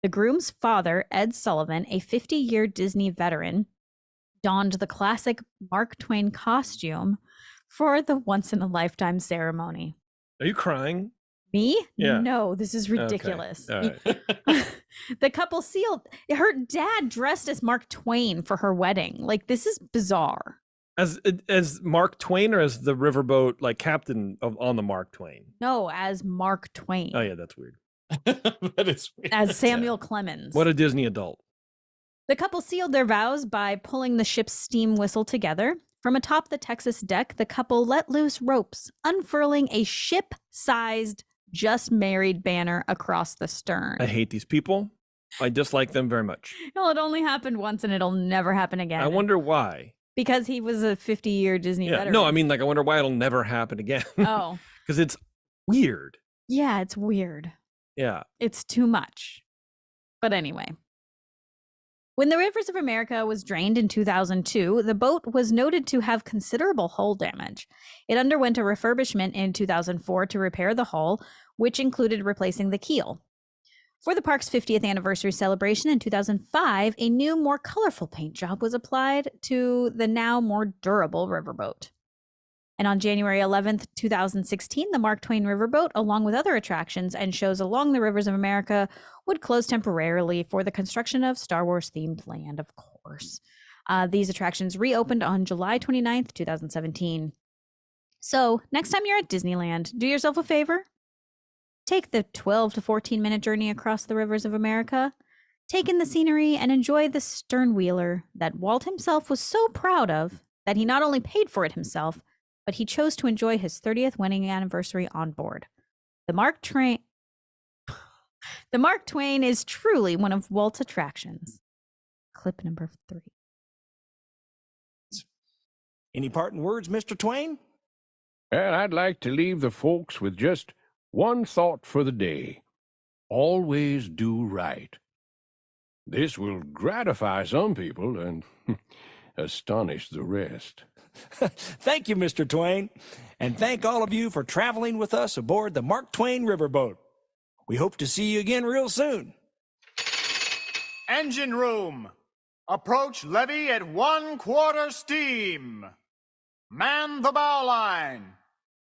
The groom's father, Ed Sullivan, a 50-year Disney veteran, donned the classic Mark Twain costume for the once-in-a-lifetime ceremony. Are you crying? Me? Yeah. No, this is ridiculous. Okay. All right. The couple sealed. Her dad dressed as Mark Twain for her wedding. Like, this is bizarre. As Mark Twain or as the riverboat, like captain on the Mark Twain? No, as Mark Twain. Oh, yeah, that's weird. That is weird. As Samuel Clemens. What a Disney adult. The couple sealed their vows by pulling the ship's steam whistle together. From atop the Texas deck, the couple let loose ropes, unfurling a ship-sized just married banner across the stern. I hate these people. I dislike them very much. Well, it only happened once and it'll never happen again. I wonder why. Because he was a 50-year Disney veteran. No, I mean, like, I wonder why it'll never happen again. Oh. Because it's weird. Yeah, it's weird. Yeah. It's too much. But anyway. When the Rivers of America was drained in 2002, the boat was noted to have considerable hull damage. It underwent a refurbishment in 2004 to repair the hull, which included replacing the keel. For the park's 50th anniversary celebration in 2005, a new, more colorful paint job was applied to the now more durable riverboat. And on January 11th, 2016, the Mark Twain Riverboat, along with other attractions and shows along the Rivers of America, would close temporarily for the construction of Star Wars-themed land, of course. These attractions reopened on July 29th, 2017. So, next time you're at Disneyland, do yourself a favor. Take the 12 to 14-minute journey across the Rivers of America. Take in the scenery and enjoy the sternwheeler that Walt himself was so proud of that he not only paid for it himself, but he chose to enjoy his 30th wedding anniversary on board. The Mark Twain is truly one of Walt's attractions. Clip number 3. Any parting words, Mr. Twain? And I'd like to leave the folks with just one thought for the day. Always do right. This will gratify some people and astonish the rest. Thank you, Mr. Twain, and thank all of you for traveling with us aboard the Mark Twain Riverboat. We hope to see you again real soon. Engine room. Approach levee at 1/4 steam. Man the bow line.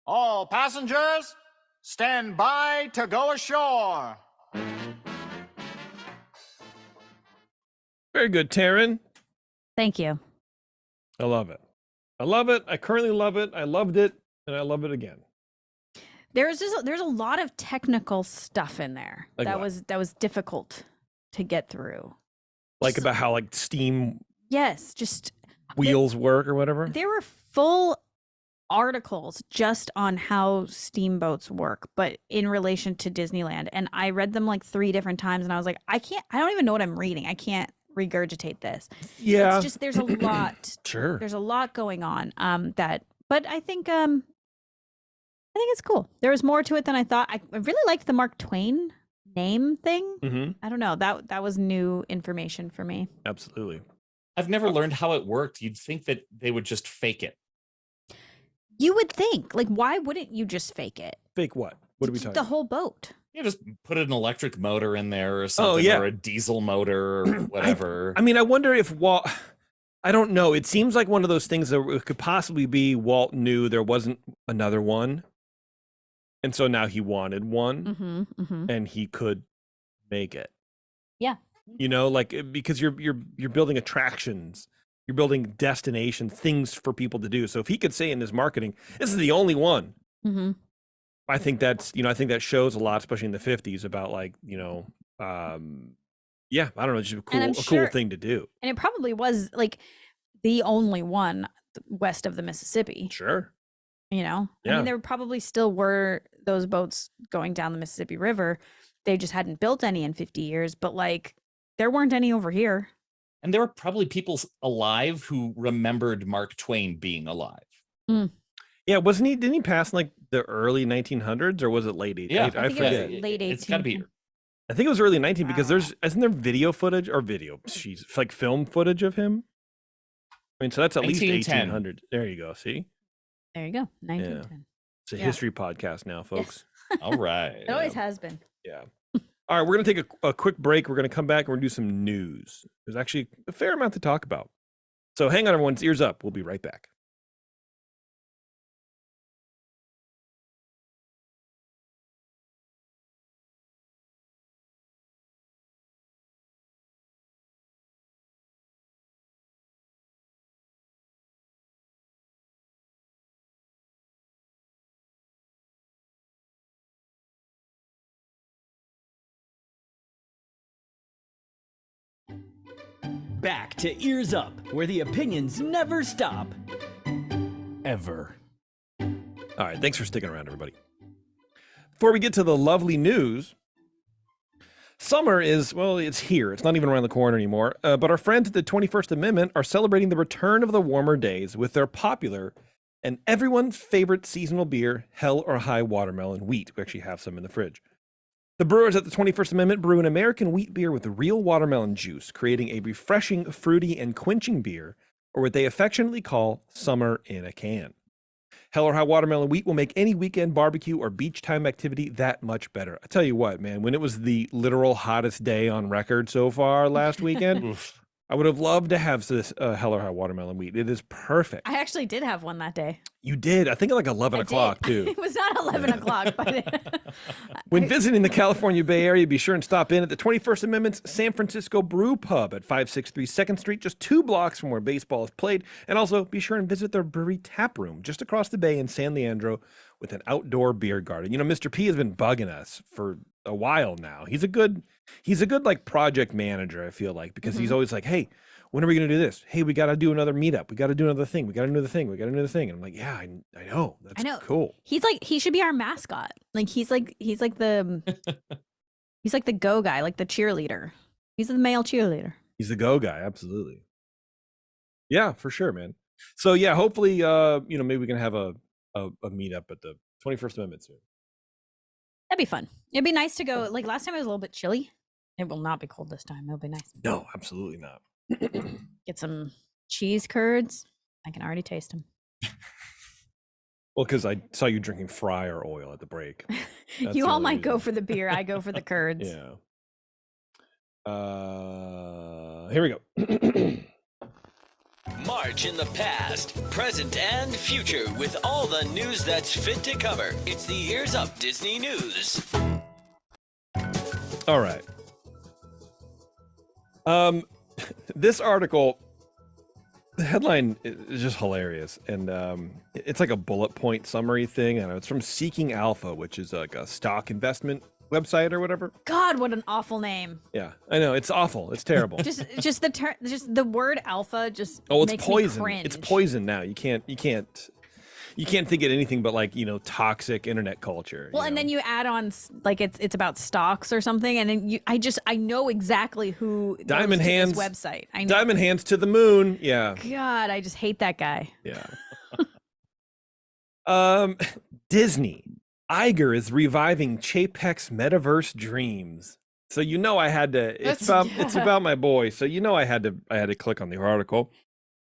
All passengers, stand by to go ashore. Very good, Taren. Thank you. I love it. I love it. I currently love it. I loved it, and I love it again. There's a lot of technical stuff in there Like that what? was difficult to get through. Like about how like steam Yes, just wheels work or whatever. there were full articles just on how steamboats work, but in relation to Disneyland. And I read them like 3 different times and I was like, I don't even know what I'm reading. I can't regurgitate this. Yeah. It's just, there's a lot. Sure. There's a lot going on but I think it's cool. There was more to it than I thought. I really liked the Mark Twain name thing. Mm-hmm. I don't know. That was new information for me. Absolutely. I've never learned how it worked. You'd think that they would just fake it. You would think, like, why wouldn't you just fake it? Fake what? What are we talking The about? whole boat. You just put an electric motor in there or something, yeah. or a diesel motor or whatever. I mean, I wonder if Walt, I don't know. It seems like one of those things that it could possibly be Walt knew there wasn't another one. And so now he wanted one and he could make it. Yeah. You know, like, because you're building attractions, you're building destinations, things for people to do. So if he could say in his marketing, this is the only one, I think that's, I think that shows a lot, especially in the 50s, about like, yeah, I don't know, just a cool thing to do. And it probably was like the only one west of the Mississippi. Sure. Yeah. I Yeah. mean, there probably still were those boats going down the Mississippi River. They just hadn't built any in 50 years, but like there weren't any over here. And there were probably people alive who remembered Mark Twain being alive. Yeah, wasn't he? Didn't he pass in like the early 1900s or was it late 1800s? Yeah, I think it forget. was late It's got to be. 18. I think it was early 19 because Wow. isn't there video footage or video? Jeez, like film footage of him. I mean, so that's at least 1910. 1800. There you go. See, There you go. 1910. it's a Yeah. history podcast now, folks. All right. It always has been. Yeah. All right, we're gonna take a quick break. We're gonna come back and we're gonna do some news. There's actually a fair amount to talk about. So hang on, everyone's ears up. We'll be right back. Back to Ears Up, where the opinions never stop. Ever. All right, thanks for sticking around, everybody. Before we get to the lovely news, summer is, well, it's here. It's not even around the corner anymore. But our friends at the 21st Amendment are celebrating the return of the warmer days with their popular and everyone's favorite seasonal beer, Hell or High Watermelon Wheat. We actually have some in the fridge. The brewers at the 21st Amendment brew an American wheat beer with real watermelon juice, creating a refreshing, fruity, and quenching beer, or what they affectionately call summer in a can. Hell or High Watermelon Wheat will make any weekend barbecue or beach time activity that much better. I tell you what, man, when it was the literal hottest day on record so far last weekend, I would have loved to have this Hell or High Watermelon Wheat. It is perfect. I actually did have one that day. You did. I think at like 11 I o'clock, did. too. It was not 11 o'clock, but When visiting the California Bay Area, be sure and stop in at the 21st Amendment's San Francisco Brew Pub at 563 2nd Street, just 2 blocks from where baseball is played. And also be sure and visit their brewery tap room just across the bay in San Leandro with an outdoor beer garden. You know, Mr. P has been bugging us for a while now. He's a good like project manager, I feel like, because he's always like, hey, when are we going to do this? Hey, we got to do another meetup. We got to do another thing. We got to do another thing. We got to do another thing. And I'm like, yeah, I know. That's cool. he's like, he should be our mascot. Like he's like the he's like the go guy, like the cheerleader. He's the male cheerleader. He's the go guy, absolutely. Yeah, for sure, man. So yeah, hopefully maybe we can have a meetup at the 21st Amendment soon. That'd be fun. It'd be nice to go. Like last time it was a little bit chilly. It will not be cold this time. It'll be nice. No, absolutely not. Get some cheese curds. I can already taste them. Well, because I saw you drinking fryer oil at the break. That's You the all only might go reason. for the beer. I go for the curds. Yeah. Here we go. March in the past, present, and future with all the news that's fit to cover. It's the Ears Up Disney News. All right. This article, the headline is just hilarious, and it's like a bullet point summary thing. And it's from Seeking Alpha, which is like a stock investment website or whatever. God, what an awful name. Yeah, I know, it's awful. It's terrible. just the word alpha just Oh, it's makes poison. Me cringe. It's poison now. You can't think of anything but like, toxic internet culture. Well, and then you add on like it's about stocks or something, and then I know exactly who Diamond goes to Hands this website. I know. Diamond Hands to the moon. Yeah. God, I just hate that guy. Yeah. Disney. Iger is reviving Chapek's metaverse dreams. So I had to. It's about my boy. So I had to click on the article.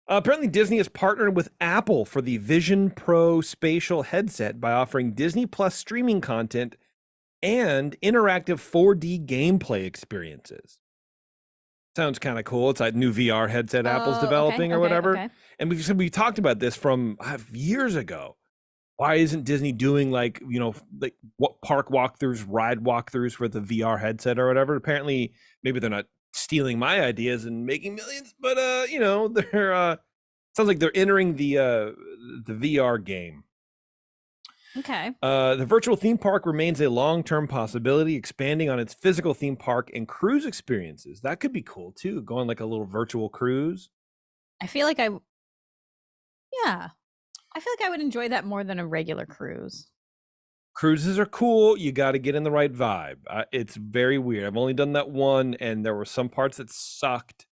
Apparently, Disney has partnered with Apple for the Vision Pro spatial headset by offering Disney Plus streaming content and interactive 4D gameplay experiences. Sounds kind of cool. It's like new VR headset Apple's developing or whatever. Okay. And we talked about this from years ago. Why isn't Disney doing like what park walkthroughs, ride walkthroughs for the VR headset or whatever? Apparently, maybe they're not stealing my ideas and making millions, but they're sounds like they're entering the VR game. Okay. The virtual theme park remains a long-term possibility, expanding on its physical theme park and cruise experiences. That could be cool too, going like a little virtual cruise. I feel like I would enjoy that more than a regular cruise. Cruises are cool. You got to get in the right vibe. It's very weird. I've only done that one, and there were some parts that sucked,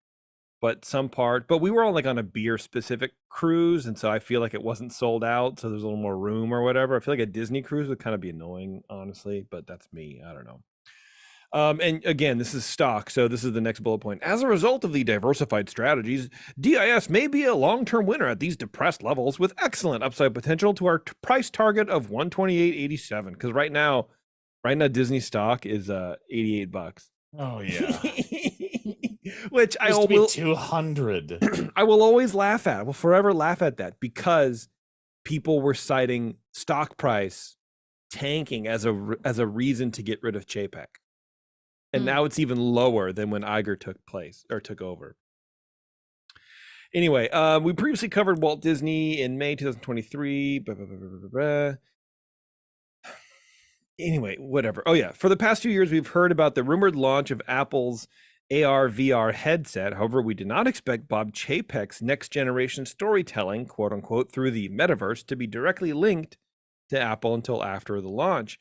but but we were all like on a beer specific cruise, and so I feel like it wasn't sold out, so there's a little more room or whatever. I feel like a Disney cruise would kind of be annoying, honestly, but that's me. I don't know. And again, this is stock, so this is the next bullet point. As a result of the diversified strategies, DIS may be a long-term winner at these depressed levels with excellent upside potential to our price target of $128.87. Because right now Disney stock is $88. Oh yeah. Which I will will 200. I will always laugh at. I will forever laugh at that because people were citing stock price tanking as a reason to get rid of Chapek. And now it's even lower than when Iger took over. Anyway, we previously covered Walt Disney in May 2023. Anyway, whatever. Oh yeah, for the past few years, we've heard about the rumored launch of Apple's AR/VR headset. However, we did not expect Bob Chapek's next generation storytelling, quote unquote, through the metaverse to be directly linked to Apple until after the launch.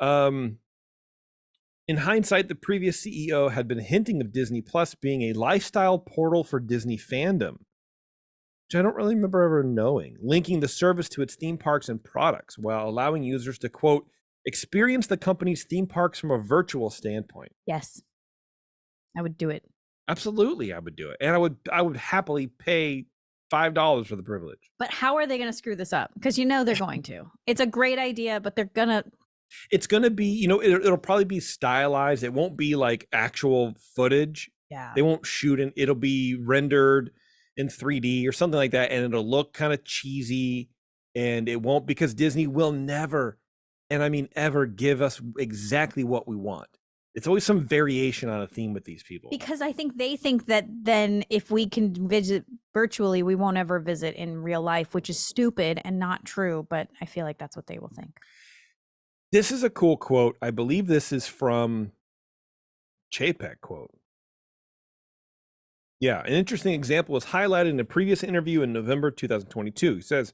In hindsight, the previous CEO had been hinting of Disney Plus being a lifestyle portal for Disney fandom, which I don't really remember ever knowing, linking the service to its theme parks and products while allowing users to, quote, experience the company's theme parks from a virtual standpoint. Yes, I would do it. Absolutely, I would do it. And I would happily pay $5 for the privilege. But how are they going to screw this up? Because they're going to. It's a great idea, but they're going to. It's going to be, it'll probably be stylized. It won't be like actual footage. Yeah. They won't shoot it. It'll be rendered in 3D or something like that. And it'll look kind of cheesy, and it won't, because Disney will never, and I mean ever, give us exactly what we want. It's always some variation on a theme with these people. Because I think they think that then if we can visit virtually, we won't ever visit in real life, which is stupid and not true. But I feel like that's what they will think. This is a cool quote. I believe this is from Chapek quote. Yeah, an interesting example was highlighted in a previous interview in November 2022. He says,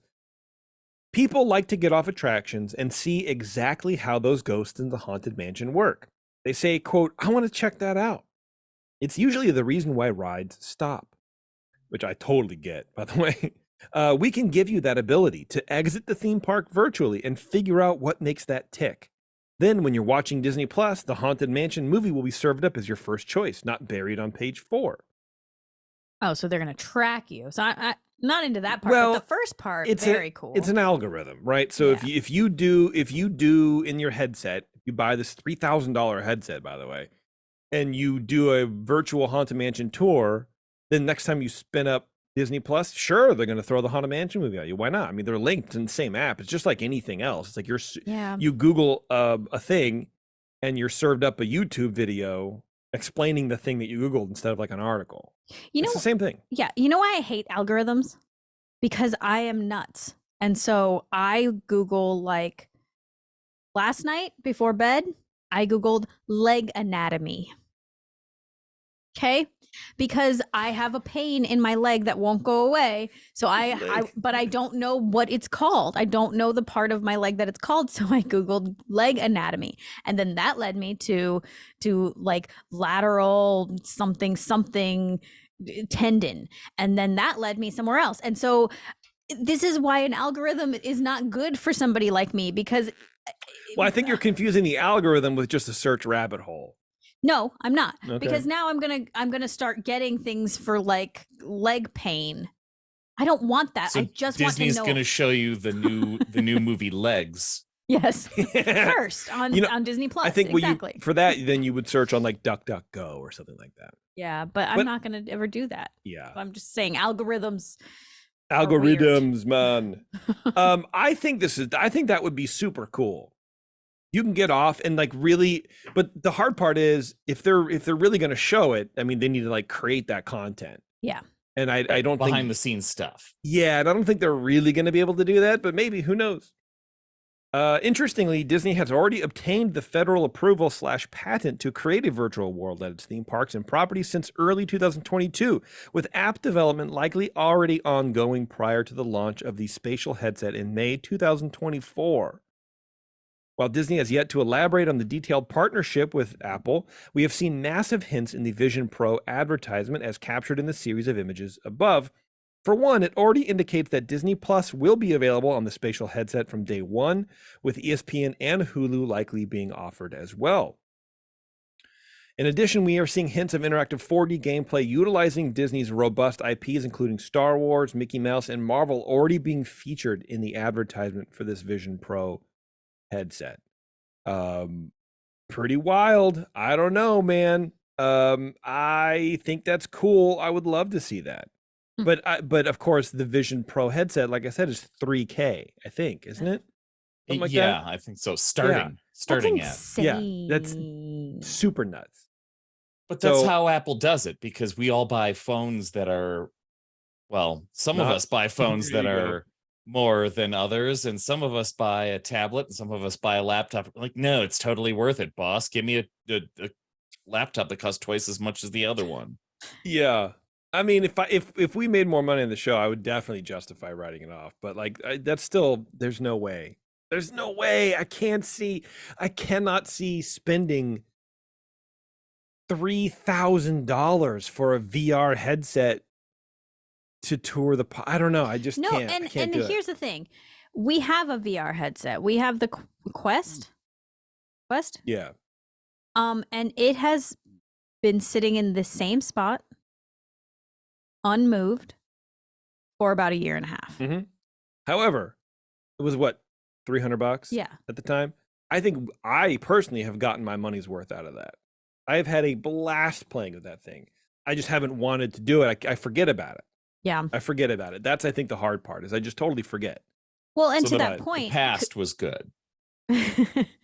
people like to get off attractions and see exactly how those ghosts in the Haunted Mansion work. They say, quote, I want to check that out. It's usually the reason why rides stop, which I totally get, by the way. We can give you that ability to exit the theme park virtually and figure out what makes that tick. Then when you're watching Disney Plus, the Haunted Mansion movie will be served up as your first choice, not buried on page 4. Oh, so they're going to track you. So I'm not into that part, Well, but the first part, it's very cool. It's an algorithm, right? So if you do in your headset, you buy this $3,000 headset, by the way, and you do a virtual Haunted Mansion tour, then next time you spin up Disney Plus, sure, they're going to throw the Haunted Mansion movie at you. Why not? I mean, they're linked in the same app. It's just like anything else. It's like you Google a thing, and you're served up a YouTube video explaining the thing that you Googled instead of like an article. It's the same thing. Yeah. You know why I hate algorithms? Because I am nuts. And so I Google, like, last night before bed, I Googled leg anatomy. Okay? Because I have a pain in my leg that won't go away. So but I don't know what it's called. I don't know the part of my leg that it's called. So I Googled leg anatomy. And then that led me to like lateral something tendon. And then that led me somewhere else. And so this is why an algorithm is not good for somebody like me, because Well, I think you're confusing the algorithm with just a search rabbit hole. No, I'm not. Okay. Because now I'm gonna start getting things for like leg pain. I don't want that. So I just Disney's want to know. going to show you the new movie Legs. Yes, first on Disney Plus. I think exactly. for that, then you would search on like DuckDuckGo or something like that. Yeah, but I'm not gonna ever do that. Yeah, I'm just saying algorithms. Man. I think that would be super cool. You can get off and like really, but the hard part is if they're really going to show it, I mean, they need to like create that content. Yeah. And I don't think behind the scenes stuff. Yeah, and I don't think they're really going to be able to do that, but maybe, who knows? Interestingly, Disney has already obtained the federal approval / patent to create a virtual world at its theme parks and properties since early 2022, with app development likely already ongoing prior to the launch of the spatial headset in May 2024. While Disney has yet to elaborate on the detailed partnership with Apple, we have seen massive hints in the Vision Pro advertisement as captured in the series of images above. For one, it already indicates that Disney Plus will be available on the spatial headset from day one, with ESPN and Hulu likely being offered as well. In addition, we are seeing hints of interactive 4D gameplay utilizing Disney's robust IPs, including Star Wars, Mickey Mouse, and Marvel, already being featured in the advertisement for this Vision Pro headset. Pretty wild. I don't know, man. I think that's cool. I would love to see that. But of course, the Vision Pro headset, like I said, is $3K, I think, isn't it? Something like that? I think so. Starting That's at. Yeah, that's super nuts. But that's So- how Apple does it, because we all buy phones that are, well, some of Not- us buy phones There that you go. are more than others, and some of us buy a tablet, and some of us buy a laptop. Like, no, it's totally worth it, boss. Give me a laptop that costs twice as much as the other one. Yeah. I mean, if we made more money on the show, I would definitely justify writing it off. But like, that's still, there's no way. There's no way. I cannot see spending $3,000 for a VR headset to tour the. I don't know. I just No, can't. I and can't do it. here's the thing. We have a VR headset. We have the Quest. Quest? Yeah. And it has been sitting in the same spot, unmoved, for about a year and a half. Mm-hmm. However, it was what, $300? Yeah. At the time. I think I personally have gotten my money's worth out of that. I've had a blast playing with that thing. I just haven't wanted to do it. I forget about it. Yeah. I forget about it. That's, I think, the hard part is I just totally forget. Well, and So to the- that the point, past was good.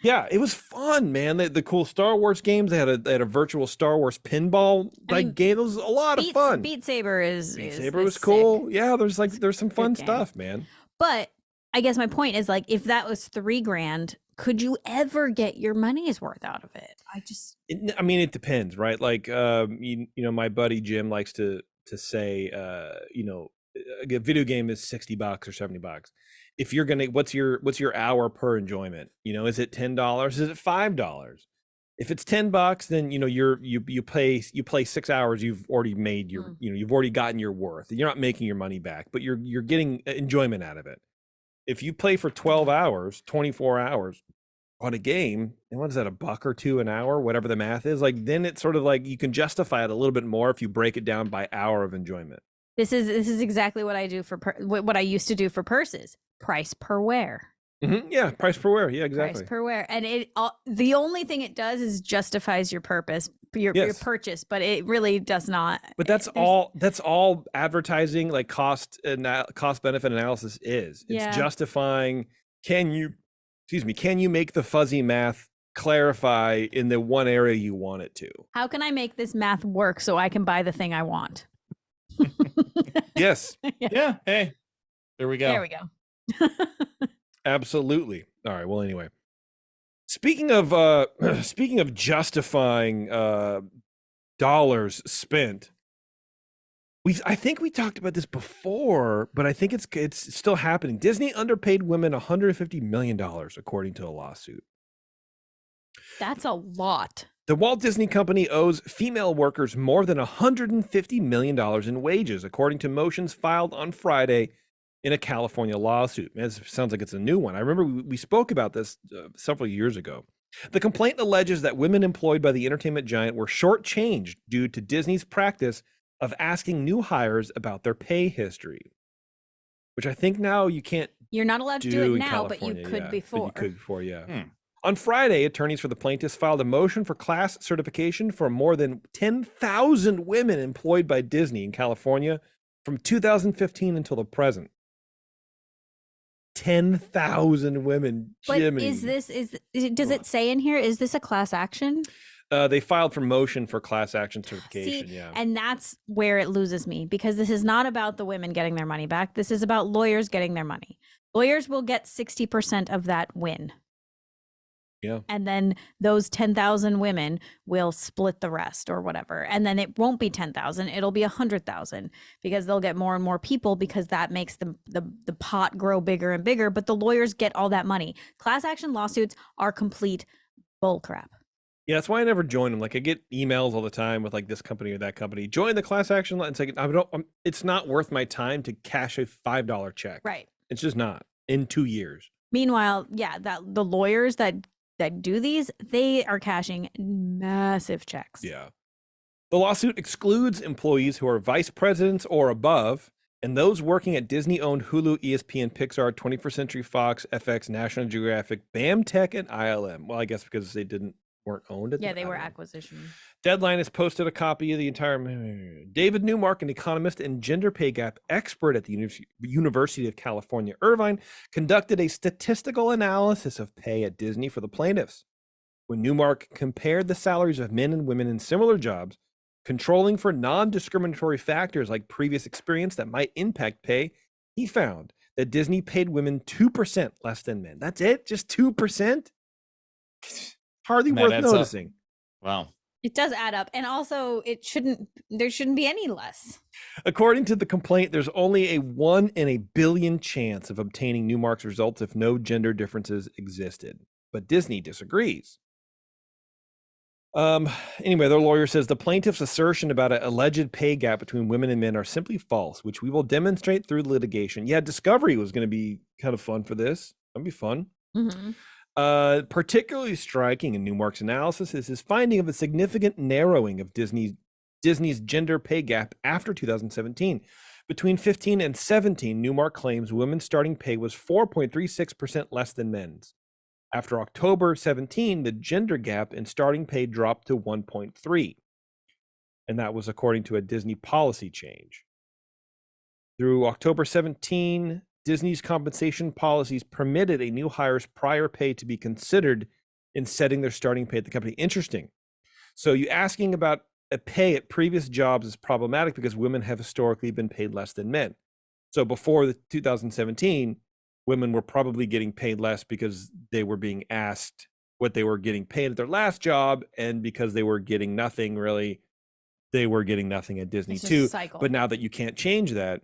Yeah, it was fun, man. The cool Star Wars games. They had a virtual Star Wars pinball game. It was a lot of fun. Beat Saber is Beat is- Saber is was sick. cool. Yeah, there's some fun game. stuff, man. But I guess my point is, like, if that was $3,000, could you ever get your money's worth out of it? I mean, it depends, right? Like, you know, my buddy Jim likes to say, you know, a video game is $60 or $70. If you're gonna, what's your hour per enjoyment? You know, is it $10? Is it $5? If it's $10, then you know you play 6 hours. You've already made your, you know, you've already gotten your worth. You're not making your money back, but you're getting enjoyment out of it. If you play for 12 hours, 24 hours on a game, and what is that, $1 or $2 an hour, whatever the math is, like, then it's sort of like you can justify it a little bit more if you break it down by hour of enjoyment. This is exactly what I do for what I used to do for purses. Price per wear. Mm-hmm. Yeah, price per wear. Yeah, exactly. Price per wear, and the only thing it does is justifies your purpose, your purchase, but it really does not. But that's all advertising, like cost benefit analysis is. It's justifying. Can you make the fuzzy math clarify in the one area you want it to? How can I make this math work so I can buy the thing I want? Yes. Yeah. Hey, there we go. There we go. Absolutely. All right. Well, anyway, speaking of justifying dollars spent, I think we talked about this before, but I think it's still happening. Disney underpaid women $150 million, according to a lawsuit. That's a lot. The Walt Disney Company owes female workers more than $150 million in wages, according to motions filed on Friday in a California lawsuit. Man, this sounds like it's a new one. I remember we spoke about this several years ago. The complaint alleges that women employed by the entertainment giant were shortchanged due to Disney's practice of asking new hires about their pay history, which I think now you can't. You're not allowed to do it in now, but you California, could yeah, before. But you could before, yeah. On Friday, attorneys for the plaintiffs filed a motion for class certification for more than 10,000 women employed by Disney in California from 2015 until the present. 10,000 women. But Jiminy. does it say in here, is this a class action? They filed for motion for class action certification. See, yeah. and that's where it loses me, because this is not about the women getting their money back. This is about lawyers getting their money. Lawyers will get 60% of that win. Yeah. And then those 10,000 women will split the rest or whatever. And then it won't be 10,000, it'll be 100,000 because they'll get more and more people because that makes the pot grow bigger and bigger. But the lawyers get all that money. Class action lawsuits are complete bull crap. Yeah, that's why I never join them. Like I get emails all the time with like this company or that company. Join the class action law. It's like it's not worth my time to cash a $5 check. Right. It's just not in 2 years. Meanwhile, yeah, that the lawyers that do these, they are cashing massive checks. Yeah. The lawsuit excludes employees who are vice presidents or above, and those working at Disney-owned Hulu, ESPN, Pixar, 21st Century Fox, FX, National Geographic, BAMTech, and ILM. Well, I guess because they weren't owned at Yeah, they were acquisition. Deadline has posted a copy of the entire. David Newmark, an economist and gender pay gap expert at the University of California, Irvine, conducted a statistical analysis of pay at Disney for the plaintiffs. When Newmark compared the salaries of men and women in similar jobs, controlling for non-discriminatory factors like previous experience that might impact pay, he found that Disney paid women 2% less than men. That's it? Just 2%? Hardly worth noticing. Wow. It does add up. And also there shouldn't be any less. According to the complaint, there's only a 1 in a billion chance of obtaining Newmark's results if no gender differences existed. But Disney disagrees. Anyway, their lawyer says the plaintiff's assertion about an alleged pay gap between women and men are simply false, which we will demonstrate through litigation. Yeah, discovery was going to be kind of fun for this. That'd be fun. Mm-hmm. Particularly striking in Newmark's analysis is his finding of a significant narrowing of Disney's gender pay gap after 2017. Between 15 and 17, Newmark claims women's starting pay was 4.36% less than men's. After October 17, the gender gap in starting pay dropped to 1.3. And that was according to a Disney policy change. Through October 17, Disney's compensation policies permitted a new hire's prior pay to be considered in setting their starting pay at the company. Interesting. So you asking about a pay at previous jobs is problematic because women have historically been paid less than men. So before the 2017, women were probably getting paid less because they were being asked what they were getting paid at their last job, and because they were getting nothing really, they were getting nothing at Disney too. But now that you can't change that,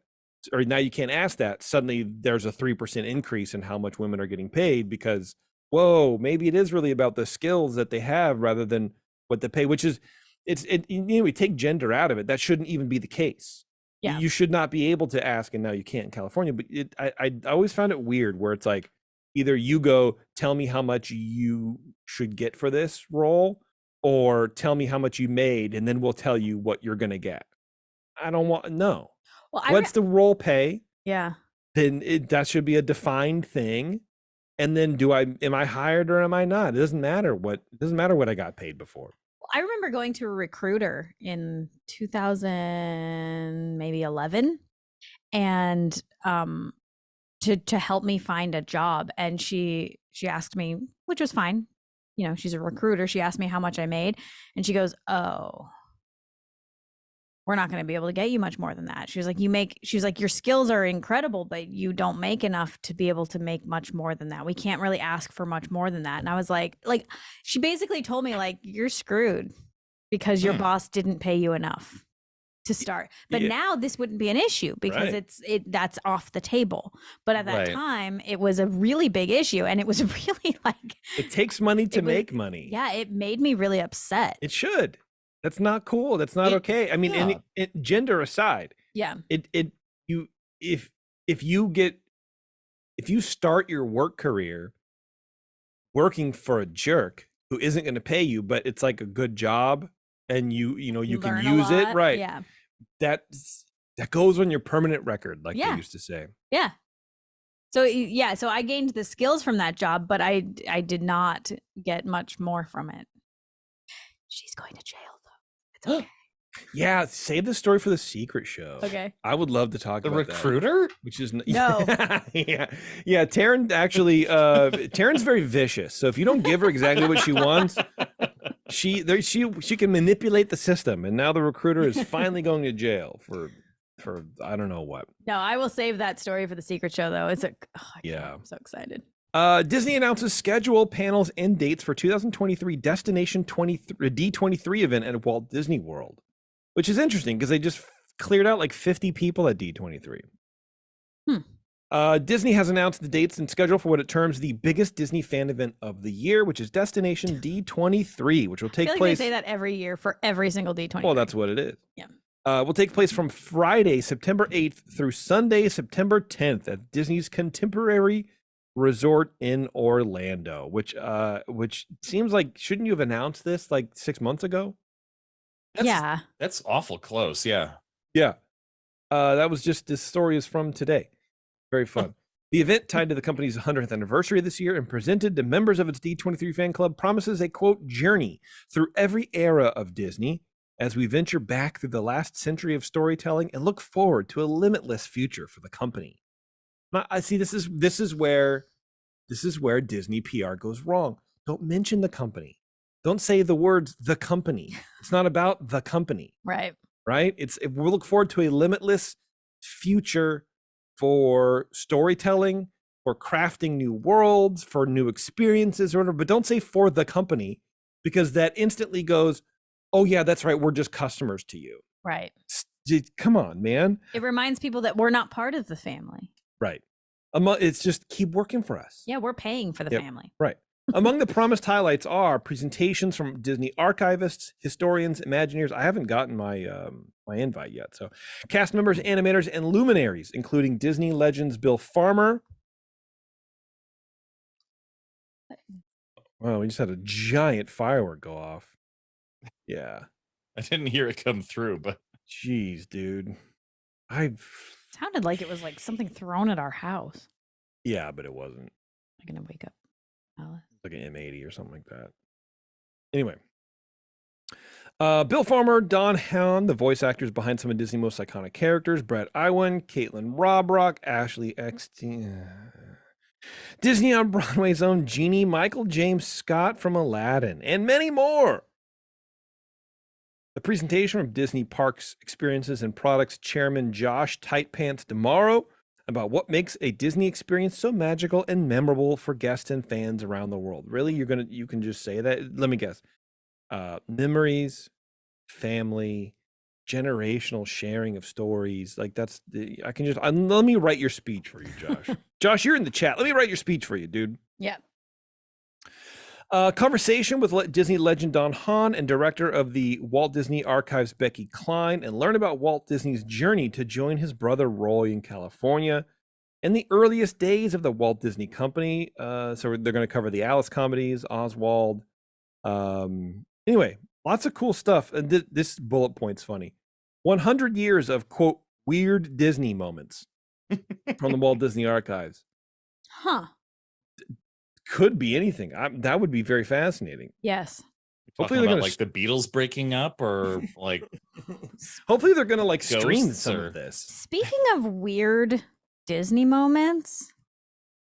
or now you can't ask that, suddenly there's a 3% increase in how much women are getting paid because, whoa, maybe it is really about the skills that they have rather than what they pay, which is, we take gender out of it. That shouldn't even be the case. Yeah. You should not be able to ask, and now you can't in California, but I always found it weird where it's like, either you go, tell me how much you should get for this role, or tell me how much you made, and then we'll tell you what you're going to get. I don't want, no. Well, what's the role pay? Yeah. Then that should be a defined thing. And then am I hired or am I not? It doesn't matter what I got paid before. I remember going to a recruiter in 2011 and to help me find a job, and she asked me, which was fine, you know, she's a recruiter, she asked me how much I made, and she goes, "Oh, we're not going to be able to get you much more than that." She was like, your skills are incredible, but you don't make enough to be able to make much more than that. We can't really ask for much more than that. And I was like, she basically told me, like, you're screwed because your boss didn't pay you enough to start. But now this wouldn't be an issue because that's off the table. But at that time, it was a really big issue, and it was really like, it takes money to make money. Yeah, it made me really upset. It should. That's not cool. That's not okay. I mean, gender aside, if you start your work career working for a jerk who isn't going to pay you, but it's like a good job and you can use it, right? Yeah. That goes on your permanent record, like they used to say. Yeah. So I gained the skills from that job, but I did not get much more from it. She's going to jail. It's okay. Yeah, save the story for the secret show. Okay. I would love to talk about the recruiter, which is no. yeah. Taren actually Taren's very vicious. So if you don't give her exactly what she wants, she can manipulate the system, and now the recruiter is finally going to jail for I don't know what. No, I will save that story for the secret show though. I'm so excited. Disney announces schedule, panels, and dates for 2023 Destination D23 event at Walt Disney World, which is interesting because they just cleared out like 50 people at D23. Disney has announced the dates and schedule for what it terms the biggest Disney fan event of the year, which is Destination D23, which will take place. They say that every year for every single D23. Well, that's what it is. Yeah. Will take place from Friday, September 8th through Sunday, September 10th at Disney's Contemporary Resort in Orlando, which seems like, shouldn't you have announced this like 6 months ago? That's awful close. Yeah. That was just, this story is from today. Very fun. The event, tied to the company's 100th anniversary this year and presented to members of its D23 fan club, promises a, quote, journey through every era of Disney as we venture back through the last century of storytelling and look forward to a limitless future for the company. Now, I see this is where Disney PR goes wrong. Don't mention the company. Don't say the words "the company." It's not about the company. Right. We look forward to a limitless future for storytelling, for crafting new worlds, for new experiences, or whatever. But don't say "for the company," because that instantly goes, "Oh yeah, that's right. We're just customers to you." Right. Come on, man. It reminds people that we're not part of the family. Right. It's just keep working for us. Yeah, we're paying for the family. Right. Among the promised highlights are presentations from Disney archivists, historians, Imagineers. I haven't gotten my my invite yet. So cast members, animators, and luminaries, including Disney legends Bill Farmer. Wow, we just had a giant firework go off. Yeah. I didn't hear it come through, but jeez, dude. Sounded like it was like something thrown at our house. Yeah, but it wasn't. I'm gonna wake up Alice. Like an M80 or something like that. Anyway. Bill Farmer, Don Hahn, the voice actors behind some of Disney's most iconic characters, Brett Iwan, Caitlin Robrock, Ashley Eckstein, Disney on Broadway's own Genie, Michael James Scott from Aladdin, and many more. The presentation from Disney Parks Experiences and Products Chairman Josh Tightpants DeMauro about what makes a Disney experience so magical and memorable for guests and fans around the world. Really, you can just say that? Let me guess. Memories, family, generational sharing of stories. Like let me write your speech for you, Josh. Josh, you're in the chat. Let me write your speech for you, dude. Yeah. Conversation with Disney legend Don Hahn and director of the Walt Disney Archives Becky Klein, and learn about Walt Disney's journey to join his brother Roy in California in the earliest days of the Walt Disney Company. So they're going to cover the Alice comedies, Oswald. Anyway, lots of cool stuff. And this bullet point's funny. 100 years of, quote, weird Disney moments from the Walt Disney Archives. Huh. Could be anything. That would be very fascinating. Yes. Hopefully they're gonna the Beatles breaking up, or like hopefully they're gonna stream some of this. Speaking of weird Disney moments,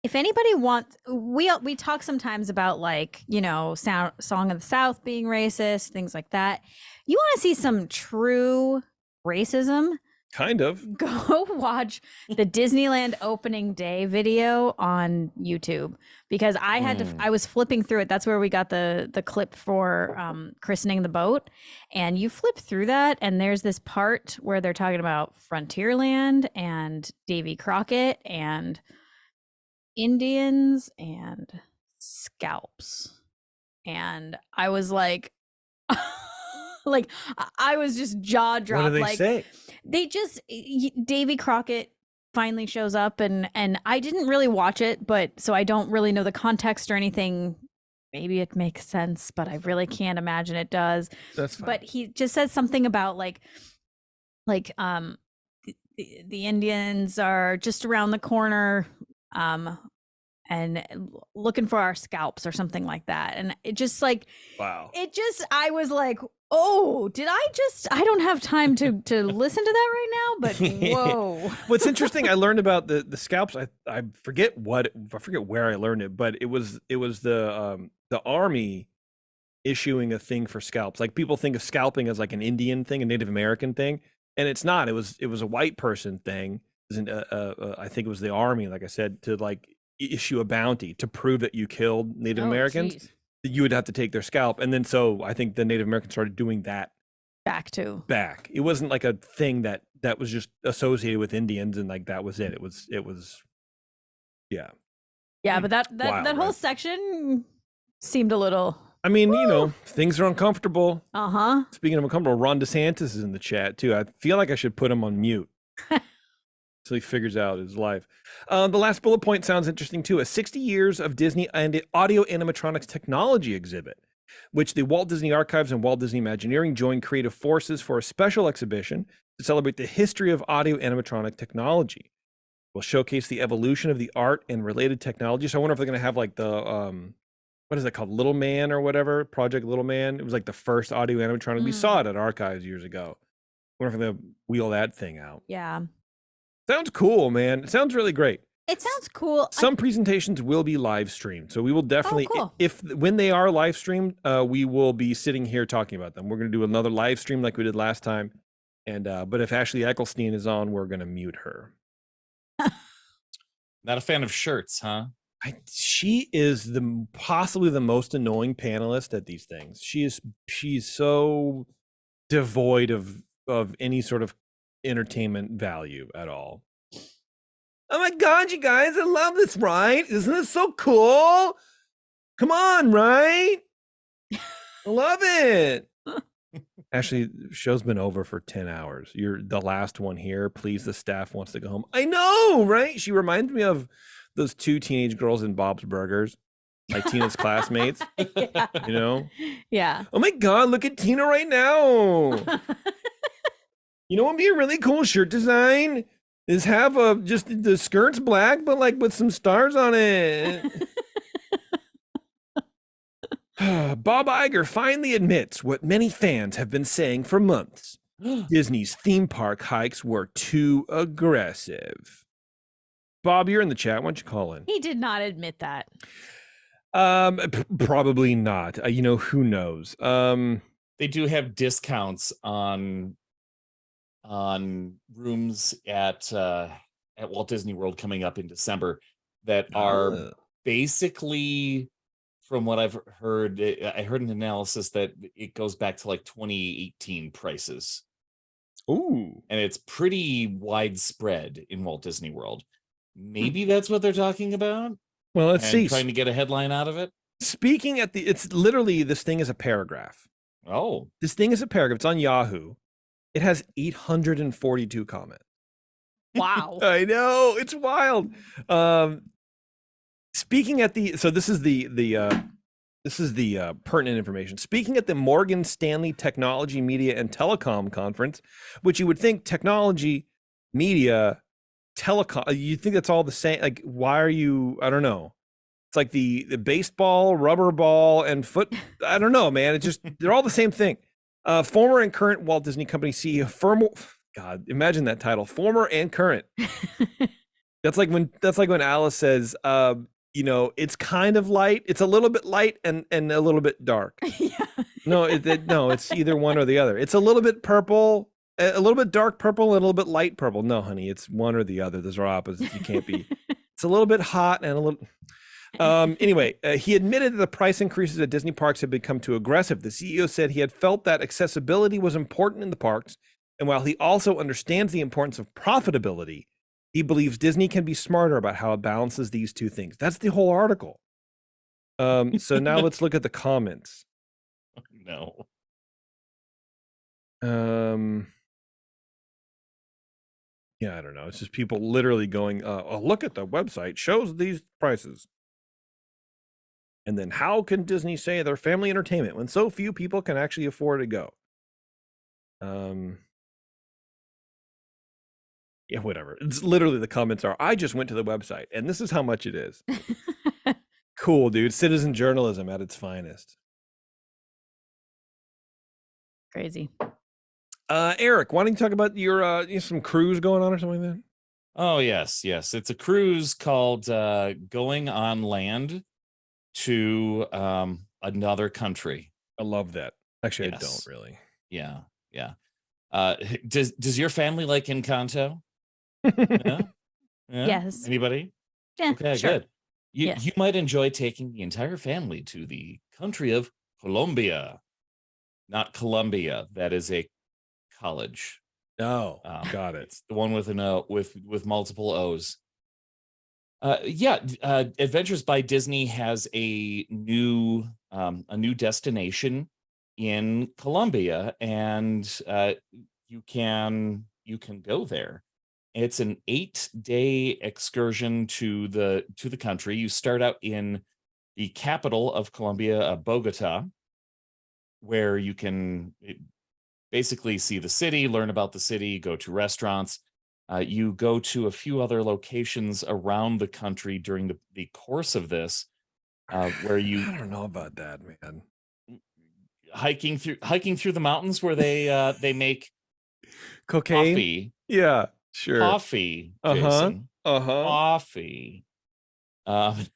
if anybody wants, we talk sometimes about Song of the South being racist, things like that. You want to see some true racism? Kind of. Go watch the Disneyland opening day video on YouTube, because I was flipping through it. That's where we got the clip for christening the boat. And you flip through that, and there's this part where they're talking about Frontierland and Davy Crockett and Indians and scalps. And I was like, I was just jaw dropped. What do they say? They just, Davy Crockett finally shows up, and I didn't really watch it, but so I don't really know the context or anything. Maybe it makes sense, but I really can't imagine it does. That's fine. But he just says something about the Indians are just around the corner, and looking for our scalps or something like that. And it just wow. I was like, oh, I don't have time to listen to that right now, but whoa. What's interesting, I learned about the scalps. I forget where I learned it, but it was the Army issuing a thing for scalps. Like, people think of scalping as like an Indian thing, a Native American thing, and it's not. It was a white person thing. I think it was the Army, like I said, to issue a bounty to prove that you killed Native Oh, Americans, geez. you would have to take their scalp. And then so I think the Native Americans started doing that Back to. back. It wasn't like a thing that was just associated with Indians and like that was it. It was yeah. Yeah, but that Wild, whole right? section seemed a little. I mean, things are uncomfortable. Uh-huh. Speaking of uncomfortable, Ron DeSantis is in the chat too. I feel like I should put him on mute so he figures out his life. The last bullet point sounds interesting too. A 60 years of Disney and audio animatronics technology exhibit, which the Walt Disney Archives and Walt Disney Imagineering joined creative forces for a special exhibition to celebrate the history of audio animatronic technology. Will showcase the evolution of the art and related technology. So I wonder if they're going to have like the what is it called, Little Man or whatever, Project Little Man. It was like the first audio animatronic. We saw it at Archives years ago. I wonder if they're going to wheel that thing out. Yeah. Sounds cool, man. It sounds really great. It sounds cool. Some presentations will be live streamed, so we will definitely, cool. when they are live streamed, we will be sitting here talking about them. We're going to do another live stream like we did last time, and but if Ashley Eccleston is on, we're going to mute her. Not a fan of shirts, huh? She is possibly the most annoying panelist at these things. She's so devoid of any sort of entertainment value at all. Oh my God, you guys, I love this, right? Isn't this so cool? Come on, right? I love it. Actually, the show's been over for 10 hours. You're the last one here. Please, the staff wants to go home. I know, right? She reminds me of those two teenage girls in Bob's Burgers, like Tina's classmates. Yeah. You know? Yeah. Oh my God, look at Tina right now. You know what would be a really cool shirt design? Is have just the skirt's black, but like with some stars on it. Bob Iger finally admits what many fans have been saying for months. Disney's theme park hikes were too aggressive. Bob, you're in the chat. Why don't you call in? He did not admit that. Probably not. Who knows? They do have discounts on rooms at Walt Disney World coming up in December that are basically, from what I've heard, I heard an analysis that it goes back to like 2018 prices. Ooh. And it's pretty widespread in Walt Disney World. Maybe that's what they're talking about. Well, let's see. Trying to get a headline out of it. Speaking it's literally, this thing is a paragraph. Oh. This thing is a paragraph. It's on Yahoo. It has 842 comments. Wow. I know, it's wild. Speaking at this is the pertinent information. Speaking at the Morgan Stanley Technology, Media, and Telecom Conference, which you would think technology, media, telecom, you think that's all the same. Like, why are you? I don't know. It's like the baseball, rubber ball, and foot. I don't know, man. It's just they're all the same thing. Former and current Walt Disney Company CEO. God, imagine that title. Former and current. That's like when Alice says, it's kind of light. It's a little bit light and a little bit dark. Yeah. No, it's either one or the other. It's a little bit purple, a little bit dark purple, and a little bit light purple. No, honey, it's one or the other. Those are opposites. You can't be. It's a little bit hot and a little. Anyway, he admitted that the price increases at Disney parks had become too aggressive. The CEO said he had felt that accessibility was important in the parks, and while he also understands the importance of profitability, he believes Disney can be smarter about how it balances these two things. That's the whole article. So now let's look at the comments. No. Yeah, I don't know. It's just people literally going, look at the website, shows these prices. And then how can Disney say they're family entertainment when so few people can actually afford to go? Yeah, whatever. It's literally the comments are, I just went to the website and this is how much it is. Cool, dude. Citizen journalism at its finest. Crazy. Eric, why don't you talk about your some cruise going on or something like that? Oh, yes. It's a cruise called Going on Land to another country. I love that. Actually, Yes. I don't really. Yeah. Does your family like Encanto? Yeah? Yes. Anybody? Yeah, Okay, sure. good. You might enjoy taking the entire family to the country of Colombia, not Columbia. That is a college. Oh, got it. It's the one with an O with multiple O's. Adventures by Disney has a new destination in Colombia, and you can go there. It's an 8-day excursion to the country. You start out in the capital of Colombia, Bogota, where you can basically see the city, learn about the city, go to restaurants. You go to a few other locations around the country during the course of this, where you I don't know about that, man. hiking through the mountains where they make Cocaine. coffee. Yeah, sure. Coffee, Jason. Coffee. And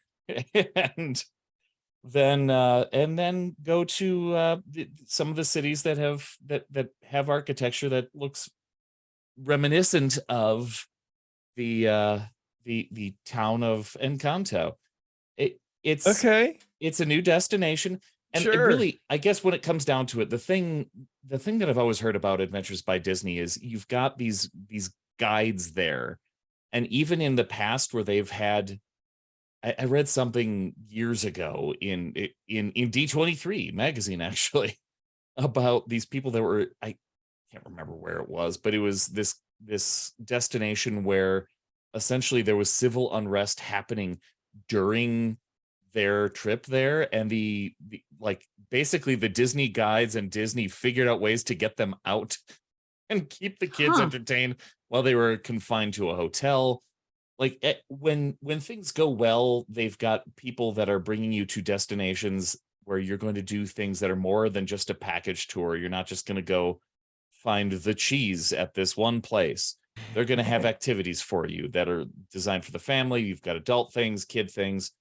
then go to some of the cities that have architecture that looks reminiscent of the town of Encanto. It's a new destination, and it really, I guess, when it comes down to it, the thing that I've always heard about Adventures by Disney is you've got these guides there, and even in the past where they've had, I read something years ago in D23 magazine actually about these people that were, I can't remember where it was, but it was this destination where essentially there was civil unrest happening during their trip there, and the basically the Disney guides and Disney figured out ways to get them out and keep the kids entertained while they were confined to a hotel. Like when things go well, they've got people that are bringing you to destinations where you're going to do things that are more than just a package tour. You're not just going to go find the cheese at this one place. They're going to have activities for you that are designed for the family. You've got adult things, kid things.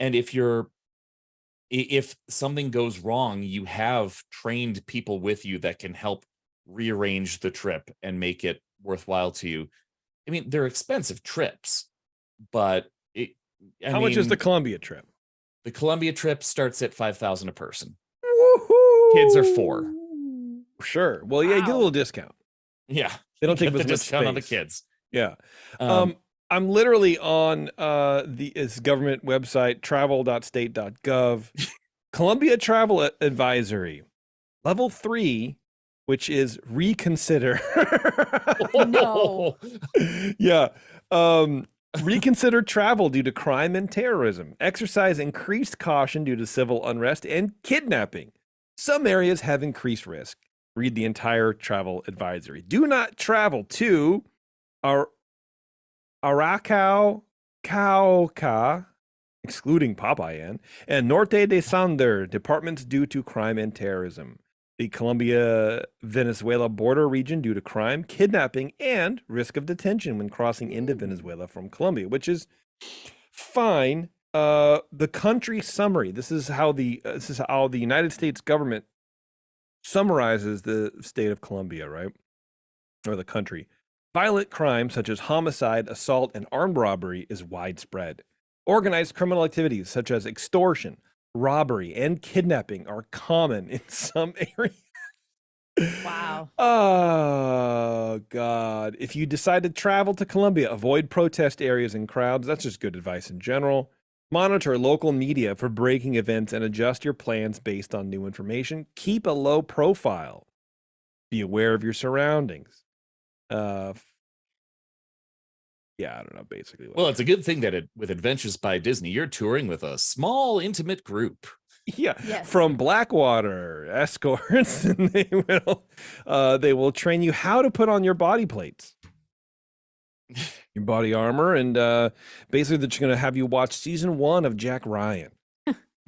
And if something goes wrong, you have trained people with you that can help rearrange the trip and make it worthwhile to you. I mean, they're expensive trips, but how much is the Colombia trip? The Colombia trip starts at $5,000 a person. Woohoo! Kids are 4. Sure. Well, yeah, you get a little discount. Yeah, they don't take the as much discount space on the kids. Yeah. I'm literally on its government website, travel.state.gov. Colombia Travel Advisory, level 3, which is reconsider. No. Yeah. Reconsider travel due to crime and terrorism. Exercise increased caution due to civil unrest and kidnapping. Some areas have increased risk. Read the entire travel advisory. Do not travel to Aracao, Cauca, excluding Popayan, and Norte de Sander, departments due to crime and terrorism. The Colombia-Venezuela border region due to crime, kidnapping, and risk of detention when crossing into Venezuela from Colombia, which is fine. The country summary. This is how the United States government summarizes the state of Colombia, right? Or the country. Violent crime such as homicide, assault, and armed robbery is widespread. Organized criminal activities such as extortion, robbery, and kidnapping are common in some areas. Wow. Oh, God. If you decide to travel to Colombia, avoid protest areas and crowds. That's just good advice in general. Monitor local media for breaking events and adjust your plans based on new information. Keep a low profile. Be aware of your surroundings. Yeah, I don't know, basically. Well, it's a good thing that with Adventures by Disney, you're touring with a small, intimate group. Yeah, yes. From Blackwater escorts, and they will train you how to put on your body plates, your body armor, and basically they're just going to have you watch season 1 of Jack Ryan.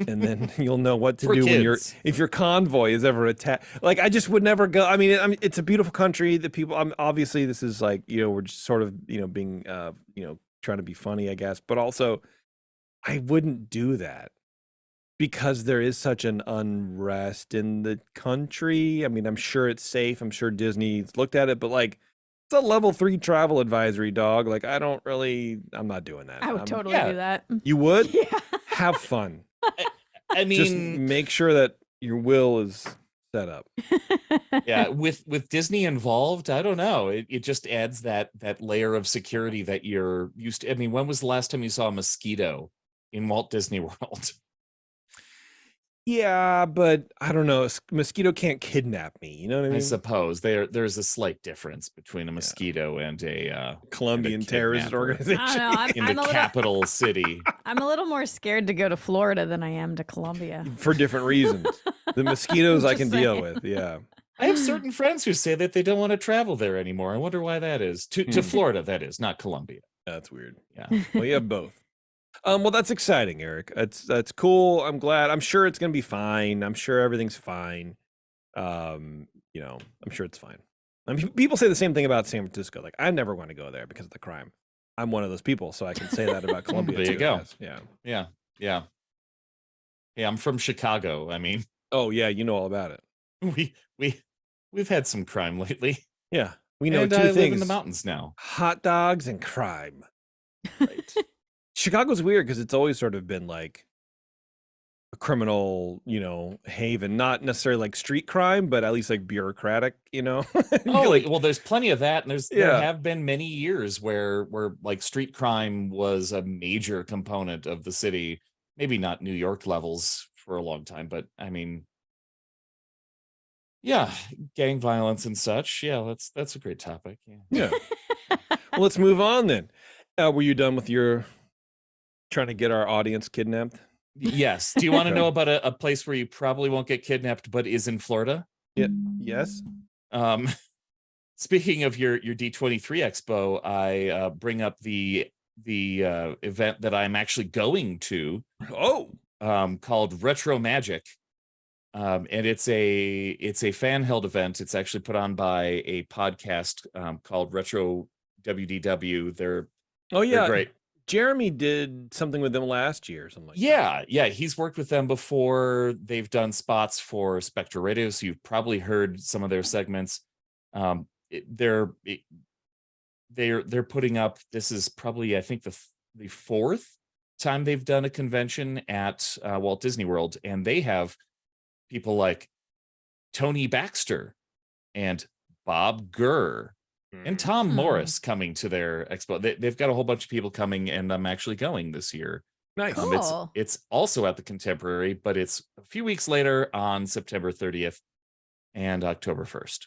And then you'll know what to do when if your convoy is ever attacked. Like, I just would never go. I mean, it's a beautiful country. The people, obviously this is like, we're just sort of, being, trying to be funny, I guess. But also, I wouldn't do that because there is such an unrest in the country. I mean, I'm sure it's safe. I'm sure Disney's looked at it, but like, It's a level 3 travel advisory, dog. Like, I'm not doing that. I would totally do that. You would? Yeah. Have fun. I Just mean, make sure that your will is set up. yeah, with Disney involved, I don't know. It just adds that layer of security that you're used to. I mean, when was the last time you saw a mosquito in Walt Disney World? Yeah, but I don't know. Mosquito can't kidnap me. You know what I mean? I suppose there's a slight difference between a mosquito and a Colombian and a terrorist kidnapper organization. I don't know. in I'm the a little, capital city. I'm a little more scared to go to Florida than I am to Colombia. For different reasons. The mosquitoes I Just can deal saying. with. Yeah. I have certain friends who say that they don't want to travel there anymore. I wonder why that is. To Florida, that is, not Colombia. That's weird. Yeah. Well, you have both. Well, that's exciting, Eric. That's cool. I'm glad. I'm sure it's gonna be fine. I'm sure everything's fine. I'm sure it's fine. I mean, people say the same thing about San Francisco. Like, I never want to go there because of the crime. I'm one of those people, so I can say that about Colombia. There you too, go. I guess. Yeah. Yeah. I'm from Chicago. I mean, Oh yeah, you know all about it. we've had some crime lately. Yeah, we know And two I things: live in the mountains now. hot dogs and crime. Right. Chicago's weird because it's always sort of been like a criminal, haven. Not necessarily like street crime, but at least like bureaucratic. Oh, like, well, there's plenty of that, and there Yeah. have been many years where like street crime was a major component of the city. Maybe not New York levels for a long time, but I mean, yeah, gang violence and such. Yeah, that's a great topic. Yeah. yeah. Well, let's move on then. Were you done with your trying to get our audience kidnapped? Yes. Do you want to Okay. know about a place where you probably won't get kidnapped, but is in Florida? Yeah. Yes. Speaking of your D23 Expo, I bring up the event that I'm actually going to. Oh. Called Retro Magic. And it's a fan held event. It's actually put on by a podcast called Retro WDW. They're great. Jeremy did something with them last year or something like that. Yeah, he's worked with them before. They've done spots for Spectra Radio, so you've probably heard some of their segments. They're putting up. This is probably, I think, the fourth time they've done a convention at Walt Disney World, and they have people like Tony Baxter and Bob Gurr and Tom Morris coming to their expo. They've got a whole bunch of people coming, and I'm actually going this year. Nice. Cool. It's also at the Contemporary, but it's a few weeks later on September 30th and October 1st.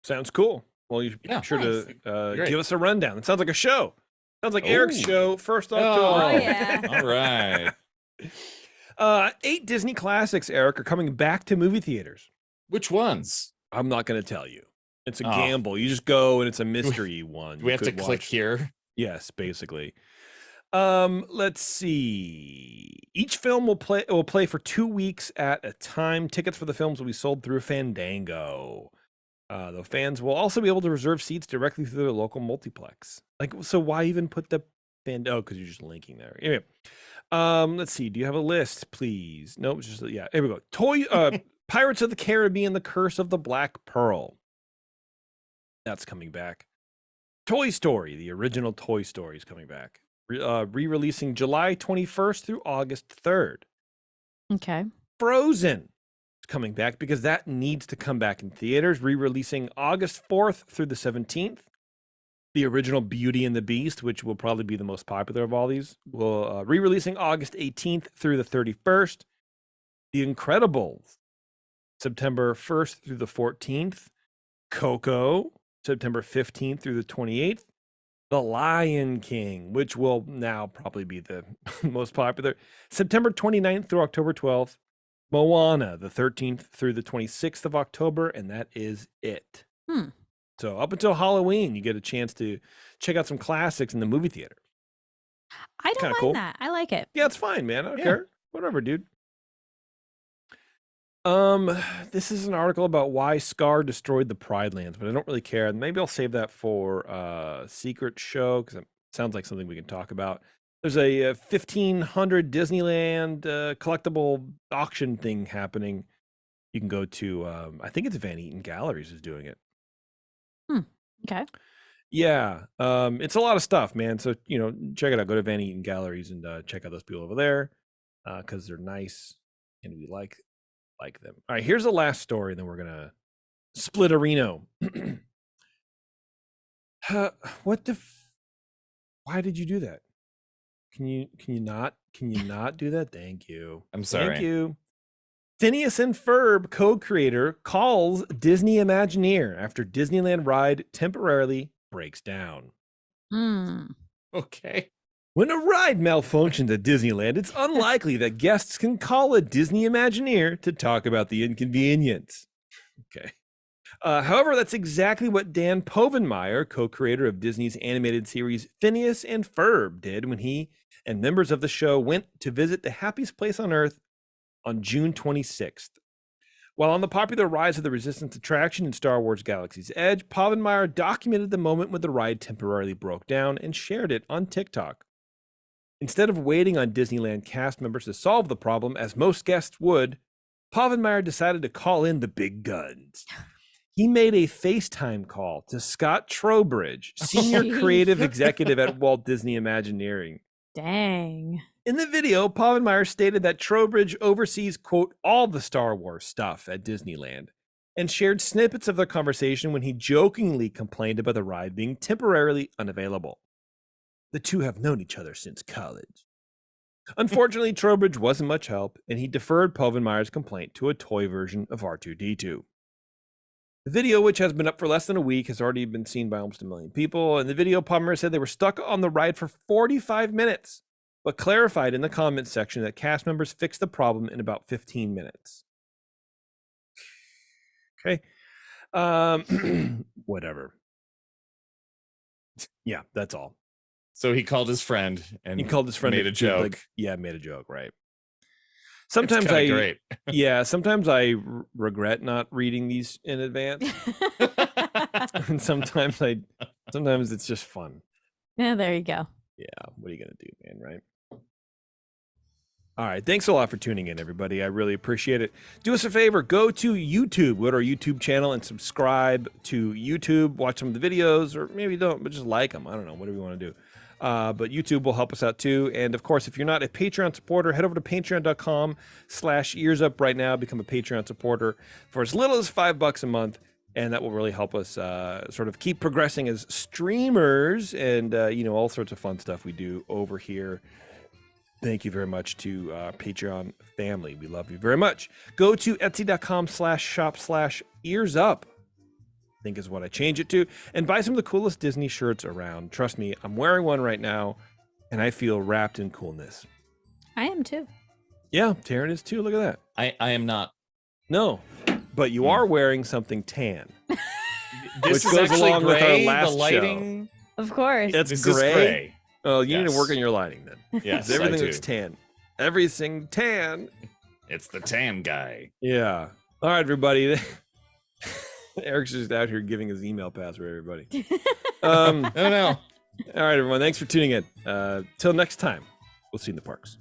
Sounds cool. Well, you be sure nice. to Great. give us a rundown. It sounds like a show. Sounds like Eric's Ooh. show, 1st Oh, October. yeah. All right. 8 Disney classics, Eric, are coming back to movie theaters. Which ones? I'm not going to tell you. It's a Oh. gamble. You just go and it's a mystery one. Do we You have to could click watch. here? Yes, basically. Let's see. Each film will play for 2 weeks at a time. Tickets for the films will be sold through Fandango. The fans will also be able to reserve seats directly through their local multiplex. Like, so why even put the Fandango? Because you're just linking there. Anyway, let's see. Do you have a list, please? Nope. It's just yeah. Here we go. Pirates of the Caribbean: The Curse of the Black Pearl. That's coming back. Toy Story, the original Toy Story, is coming back. Re-releasing July 21st through August 3rd. Okay. Frozen is coming back because that needs to come back in theaters. Re-releasing August 4th through the 17th. The original Beauty and the Beast, which will probably be the most popular of all these, will re-releasing August 18th through the 31st. The Incredibles, September 1st through the 14th. Coco, September 15th through the 28th. The Lion King, which will now probably be the most popular, September 29th through October 12th. Moana, the 13th through the 26th of October, and that is it. So up until Halloween, you get a chance to check out some classics in the movie theater. I don't mind cool. that. I like it. Yeah, it's fine, man. I don't care. Whatever, dude. This is an article about why Scar destroyed the Pride Lands, but I don't really care. Maybe I'll save that for a secret show because it sounds like something we can talk about. There's a 1500 Disneyland collectible auction thing happening. You can go to, I think it's Van Eaton Galleries is doing it. Okay. Yeah, it's a lot of stuff, man. So check it out. Go to Van Eaton Galleries and check out those people over there because they're nice and we like them. All right, here's the last story, and then we're gonna split a Reno. What the? Why did you do that? Can you not do that? Thank you. I'm sorry. Thank you. Phineas and Ferb co-creator calls Disney Imagineer after Disneyland ride temporarily breaks down. Okay. When a ride malfunctions at Disneyland, it's unlikely that guests can call a Disney Imagineer to talk about the inconvenience. Okay. However, that's exactly what Dan Povenmire, co-creator of Disney's animated series Phineas and Ferb, did when he and members of the show went to visit the happiest place on Earth on June 26th. While on the popular Rise of the Resistance attraction in Star Wars Galaxy's Edge, Povenmire documented the moment when the ride temporarily broke down and shared it on TikTok. Instead of waiting on Disneyland cast members to solve the problem, as most guests would, Povenmire decided to call in the big guns. He made a FaceTime call to Scott Trowbridge, senior creative executive at Walt Disney Imagineering. Dang. In the video, Povenmire stated that Trowbridge oversees, quote, all the Star Wars stuff at Disneyland, and shared snippets of their conversation when he jokingly complained about the ride being temporarily unavailable. The two have known each other since college. Unfortunately, Trowbridge wasn't much help, and he deferred Povenmire's complaint to a toy version of R2-D2. The video, which has been up for less than a week, has already been seen by almost 1 million people. In the video, Povenmire said they were stuck on the ride for 45 minutes, but clarified in the comments section that cast members fixed the problem in about 15 minutes. Okay. Whatever. Yeah, that's all. So he called his friend and made a joke. Made a joke, right? Sometimes great. Sometimes I regret not reading these in advance. And sometimes it's just fun. Yeah, there you go. Yeah, what are you gonna do, man, right? All right, thanks a lot for tuning in, everybody. I really appreciate it. Do us a favor, go to YouTube, go to our YouTube channel and subscribe to YouTube. Watch some of the videos, or maybe don't, but just like them. I don't know, whatever you want to do. But YouTube will help us out too. And of course, if you're not a Patreon supporter, head over to patreon.com/EarzUp right now. Become a Patreon supporter for as little as $5 a month. And that will really help us sort of keep progressing as streamers and, all sorts of fun stuff we do over here. Thank you very much to our Patreon family. We love you very much. Go to etsy.com/shop/EarzUp. I think is what I change it to, and buy some of the coolest Disney shirts around. Trust me, I'm wearing one right now, and I feel wrapped in coolness. I am too. Yeah, Taren is too. Look at that. I am not. No, but you are wearing something tan. This which is goes along gray, with our last the lighting. show. Of course. It's This gray. is gray. Oh, you need to work on your lighting then. Yes, everything I looks do. tan. Everything tan. It's the tan guy. Yeah. All right, everybody. Eric's just out here giving his email password, everybody. Oh no. All right, everyone. Thanks for tuning in. Till next time, we'll see you in the parks.